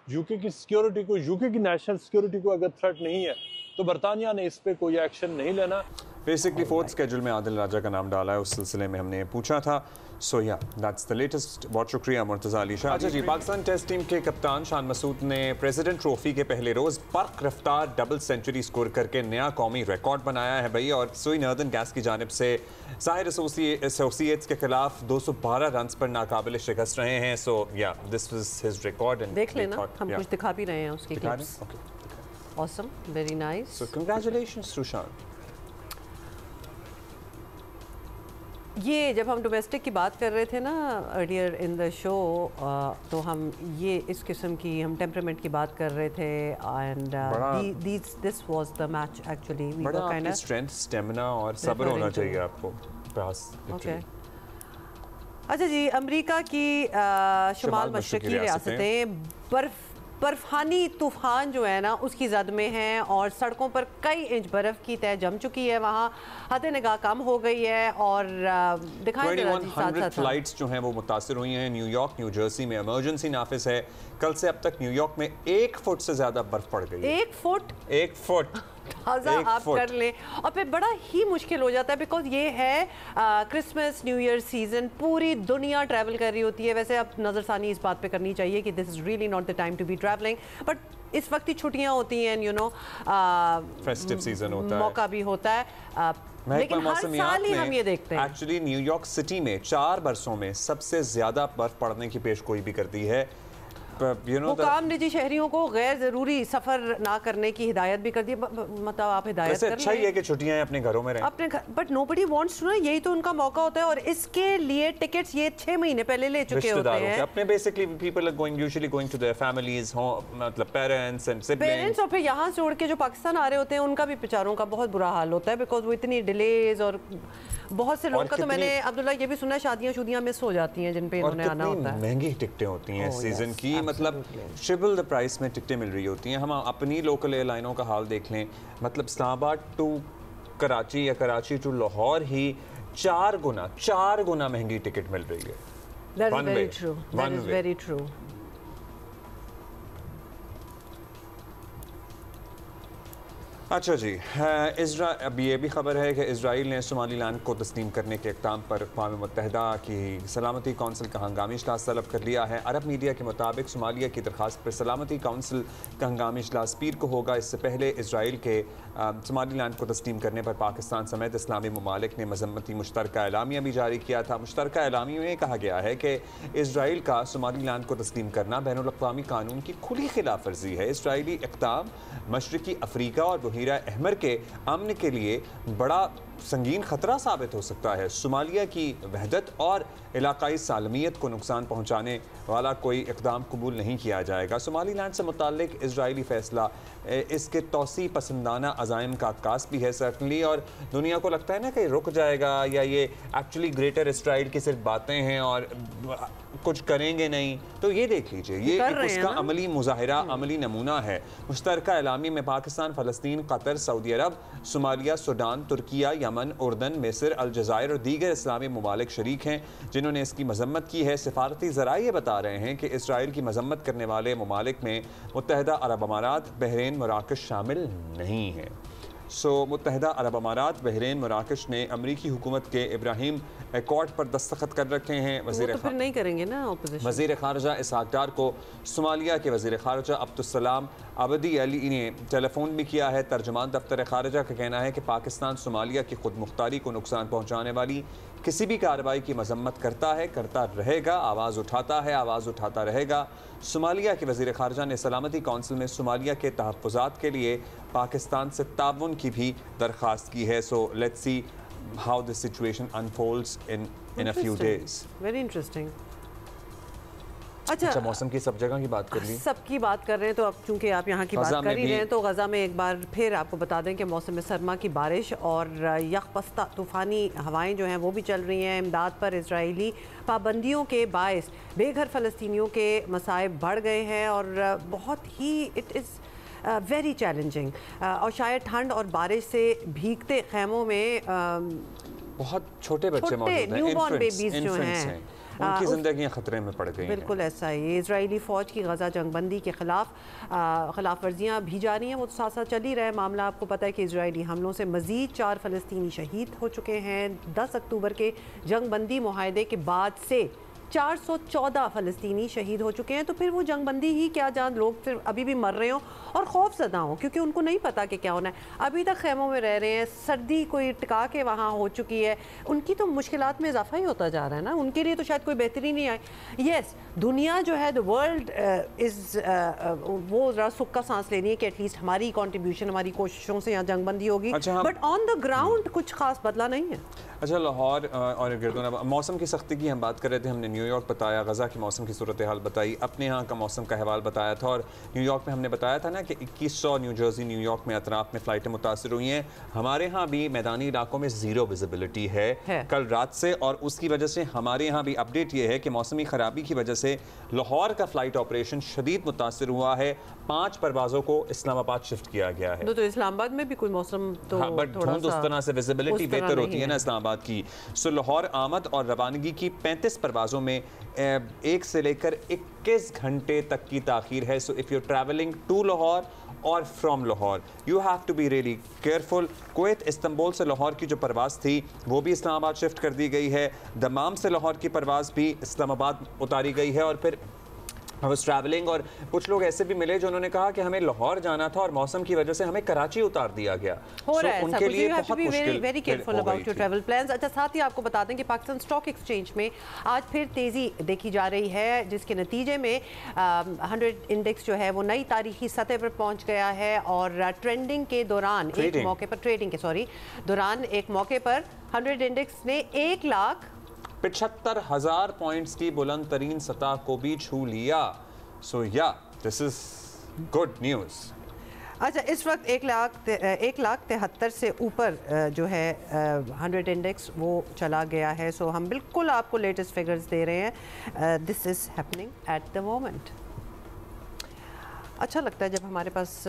यूके की सिक्योरिटी को, यूके की नेशनल सिक्योरिटी को अगर थ्रेट नहीं है तो बरतानिया ने इस पे कोई एक्शन नहीं लेना। बेसिकली फोर्थ स्केड्यूल में आदिल राजा का नाम डाला है, उस सिलसिले में हमने पूछा था। सो या दैट्स द लेटेस्ट। बहुत शुक्रिया मुर्तज़ा अली शाह। अच्छा जी, पाकिस्तान टेस्ट टीम के कप्तान शान मसूद ने प्रेसिडेंट ट्रॉफी के पहले रोज बर्क रफ्तार डबल सेंचुरी स्कोर करके नया कौमी रिकॉर्ड बनाया है भाई। और सुई नॉर्दर्न गैस की जानिब से साहिर एसोसिएट्स के खिलाफ 212 रन पर नाकाबिल शिकस्त रहे हैं। So yeah this was his record and देख लेना, हम कुछ दिखा भी रहे हैं उसकी clips. Awesome, very nice. So congratulations to Shaan. ये जब हम डोमेस्टिक की बात कर रहे थे ना अर्लियर इन द शो, तो हम ये इस किस्म की हम टेम्परामेंट की बात कर रहे थे, and this was the match actually. We were kind of strength, stamina और सब्र होना चाहिए आपको पास। ओके, अच्छा जी, अमेरिका की शुमाल मशरकी रियासतें बर्फानी तूफान जो है ना उसकी जद में हैं, और सड़कों पर कई इंच बर्फ की तह जम चुकी है। वहाँ हद निगाह कम हो गई है, और दिखाएं 2100 फ्लाइट्स जो हैं वो मुतासर हुई हैं। न्यूयॉर्क, न्यू जर्सी में इमरजेंसी नाफिज है। कल से अब तक न्यूयॉर्क में 1 फुट से ज्यादा बर्फ पड़ गई है। 1 फुट? 1 फुट ताज़ा आप कर लें, और फिर बड़ा ही मुश्किल हो जाता है, बिकॉज ये है क्रिसमस न्यू ईयर सीजन, पूरी दुनिया ट्रैवल कर रही होती है। वैसे अब नज़रसानी इस बात पे करनी चाहिए कि this is really not the time to be travelling, but इस वक्त ही छुट्टियाँ होती हैं, यू नो, फेस्टिव सीजन होता है, मौका भी होता है, लेकिन हर साल ही हम ये देखते हैं। एक्चुअली न्यूयॉर्क सिटी में 4 बरसों में सबसे ज्यादा बर्फ पड़ने की पेशगोई भी करती है। हुकाम निजी शहरियों को गैर जरूरी सफर ना करने की हिदायत भी कर दी। मतलब आप हिदायत कर अच्छा ही है कि छुट्टियां अपने घरों में रहें, अपने घर, बट नोबडी वांट्स टू ना, यही तो उनका मौका होता है, और इसके लिए टिकट्स ये 6 महीने पहले ले चुके होते हैं अपने। Basically people are usually going to their families, मतलब पेरेंट्स एंड सिबलिंग्स, और फिर यहाँ से उड़ के जो पाकिस्तान आ रहे होते हैं उनका भी बेचारों का बहुत बुरा हाल होता है, बिकॉज वो इतनी डिलेज, और बहुत से लोगों का तो मैंने अब्दुल्ला ये भी सुना, शादियां मिस हो जाती हैं जिन पे इन्होंने आना होता है। महंगी टिकटें होती हैं सीजन की, मतलब ट्रिपल द प्राइस में टिकटें मिल रही होती हैं। हम अपनी लोकल एयरलाइनों का हाल देख लें, मतलब इस्लामाबाद टू कराची या कराची टू लाहौर ही 4 गुना महंगी टिकट मिल रही है। That is very true. That is very true. अच्छा जी, अब ये भी खबर है कि इजराइल ने सोमालीलैंड को तस्लीम करने के इक़दाम पर अक़वाम मुत्तहिदा की सलामती कौंसिल का हंगामी इजलास तलब कर लिया है। अरब मीडिया के मुताबिक सोमालिया की दरख्वास्त पर सलामती कौंसिल का हंगामी इजलास पीर को होगा। इससे पहले इजराइल के सोमालीलैंड को तस्लीम करने पर पाकिस्तान समेत इस्लामी ममालिक ने मजम्मती मुश्तरका एलामिया भी जारी किया था। मुश्तरका एलामिया में कहा गया है कि इसराइल का सोमालीलैंड को तस्लीम करना बैनुल-अक़वामी कानून की खुली खिलाफ वर्जी है। इसराइली इक़दाम मशरक़ी अफ्रीका और बहीरा अहमर के अमन के लिए बड़ा संगीन ख़तरा साबित हो सकता है। सोमालिया की वहदत और इलाकाई सालमियत को नुकसान पहुँचाने वाला कोई इक़दाम कबूल नहीं किया जाएगा। सोमालीलैंड से मुताल्लिक इजरायली फ़ैसला इसके तौसी पसंदाना अज़ाइम का अक्कास भी है सर्टनली, और दुनिया को लगता है ना कि रुक जाएगा या ये एक्चुअली ग्रेटर इसराइल की सिर्फ बातें हैं और कुछ करेंगे नहीं। तो ये देख लीजिए, ये उसका अमली मुजाहिरा, अमली नमूना है। मुश्तरका एलामी में पाकिस्तान, फ़लस्तीन, कतर, सऊदी अरब, सोमालिया, सूडान, तुर्किया, यमन, उर्दन, मिस्र, अलजज़ायर और दीगर इस्लामी ममालिक शरीक हैं जिन्होंने इसकी मजम्मत की है। सिफारती ज़राए ये बता रहे हैं कि इसराइल की मजम्मत करने वाले ममालिक में मुत्तहिदा अरब अमारात, बहरीन, मराकश शामिल नहीं है। मुत्तहिदा अरब अमारात, बहरीन, मराकश ने अमरीकी हुकूमत के इब्राहिम एकॉर्ड पर दस्तखत कर रखे हैं। नहीं करेंगे ना वज़ीर ख़ारजा इसहाक़ डार को सोमालिया के वज़ीर ख़ारजा अब्दुस्सलाम अबदी अली ने टेलीफोन भी किया है। तर्जुमान दफ्तर ख़ारजा का कहना है कि पाकिस्तान सोमालिया की खुद मुख्तारी को नुकसान पहुँचाने वाली किसी भी कार्रवाई की मजम्मत करता है, करता रहेगा, आवाज़ उठाता है, आवाज़ उठाता रहेगा। सोमालिया के वज़ीर ख़ारजा ने सलामती कौंसिल में सोमालिया के तहफ़्फ़ुज़ात के लिए पाकिस्तान से ताउन की भी दरख्वास्त की है। So let's see how this situation unfolds in a few days. Very interesting. अच्छा, मौसम की सब जगह की बात कर ली, सबकी बात कर रहे हैं, तो अब चूंकि आप यहाँ की बात कर ही रहे हैं तो गज़ा में एक बार फिर आपको बता दें कि मौसम सरमा की बारिश और यकपस्ता तूफ़ानी हवाएं जो हैं वो भी चल रही हैं। इमदाद पर इजरायली पाबंदियों के बायस बेघर फ़लस्तीनियों के मसाइब बढ़ गए हैं और बहुत ही इट इज़ वेरी चैलेंजिंग। और शायद ठंड और बारिश से भीगते खैमों में बहुत छोटे बच्चे मौजूद हैं, न्यूबॉर्न बेबीज़ जो हैं, उनकी ज़िंदगियाँ ख़तरे में पड़ गई। बिल्कुल ऐसा ही इजरायली फ़ौज की गज़ा जंगबंदी के खिलाफ वर्जियाँ भी जारी हैं, वो तो साथ साथ चल ही रहा है मामला। आपको पता है कि इजरायली हमलों से मज़ीद 4 फ़लस्तीनी शहीद हो चुके हैं। 10 अक्टूबर के जंगबंदी मुआहदे के बाद से 414 फ़लस्तीनी शहीद हो चुके हैं। तो फिर वो जंगबंदी ही क्या, जहाँ लोग फिर अभी भी मर रहे हों और खौफज़दा हों, क्योंकि उनको नहीं पता कि क्या होना है। अभी तक खैमों में रह रहे हैं, सर्दी कोई टिका के वहाँ हो चुकी है, उनकी तो मुश्किलात में इजाफा ही होता जा रहा है ना। उनके लिए तो शायद कोई बेहतरी नहीं आई। येस, दुनिया जो है, द वर्ल्ड इज़ वो ज़रा सुख का सांस लेनी है कि एटलीस्ट हमारी कॉन्ट्रीब्यूशन, हमारी कोशिशों से यहाँ जंगबंदी होगी। बट ऑन द ग्राउंड कुछ खास बदला नहीं है। अच्छा, लाहौर और गिरदोना, मौसम की सख्ती की हम बात कर रहे थे। हमने न्यूयॉर्क बताया, गज़ा की मौसम की सूरत हाल बताई, अपने यहाँ का मौसम का अहवाल बताया था। और न्यूयॉर्क में हमने बताया था ना कि 2100 न्यू जर्सी, न्यूयॉर्क में अतराफ में फ़्लाइटें मुतासर हुई हैं। हमारे यहाँ भी मैदानी इलाकों में ज़ीरो विजिबिलिटी है कल रात से, और उसकी वजह से हमारे यहाँ भी अपडेट ये है कि मौसमी ख़राबी की वजह से लाहौर का फ़्लाइट ऑपरेशन शदीद मुतासर हुआ है। 5 परवाज़ों को इस्लामाबाद शिफ्ट किया गया है। तो इस्लामाबाद में भी कोई मौसम तो बट धुंध उस तरह से विजिबिलिटी बेहतर होती है ना इस्लामाबाद की। सो लाहौर आमद और रवानगी की 35 परवाज़ों में 1 से लेकर 21 घंटे तक की ताख़ीर है। So if you travelling to Lahore और from Lahore, you have to be really careful. Kuwait Istanbul से लाहौर की जो परवाज़ थी वो भी इस्लामाबाद शिफ्ट कर दी गई है। दमाम से लाहौर की परवाज़ भी इस्लामाबाद उतारी गई है। और फिर ट्रैवलिंग, और कुछ लोग ऐसे भी मिले जो उन्होंने कहा कि हमें लाहौर जाना था और मौसम की वजह से हमें कराची उतार दिया गया। हो रहा है उनके लिए बहुत मुश्किल, very careful about your travel plans. अच्छा, साथ ही आपको बता दें कि पाकिस्तान स्टॉक एक्सचेंज में आज फिर तेज़ी देखी जा रही है, जिसके नतीजे में 100 इंडेक्स जो है वो नई तारीखी सतह पर पहुंच गया है। और ट्रेंडिंग के दौरान एक मौके पर, ट्रेडिंग के दौरान एक मौके पर 100 इंडेक्स ने 1,75,000 पॉइंट्स की बुलंद तरीन सतह को भी छू लिया। सो yeah this is good news. अच्छा, इस वक्त 1,73,000 से ऊपर जो है 100 इंडेक्स वो चला गया है। सो हम बिल्कुल आपको लेटेस्ट फिगर्स दे रहे हैं। This is happening at the moment. अच्छा लगता है जब हमारे पास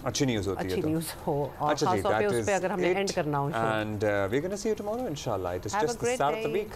अच्छी न्यूज़ होती है, अच्छी न्यूज़ हो, और खास तौर पे उस पे अगर हमने एंड करना हो। And we are gonna see you tomorrow इंशाल्लाह। It is just the start of the week.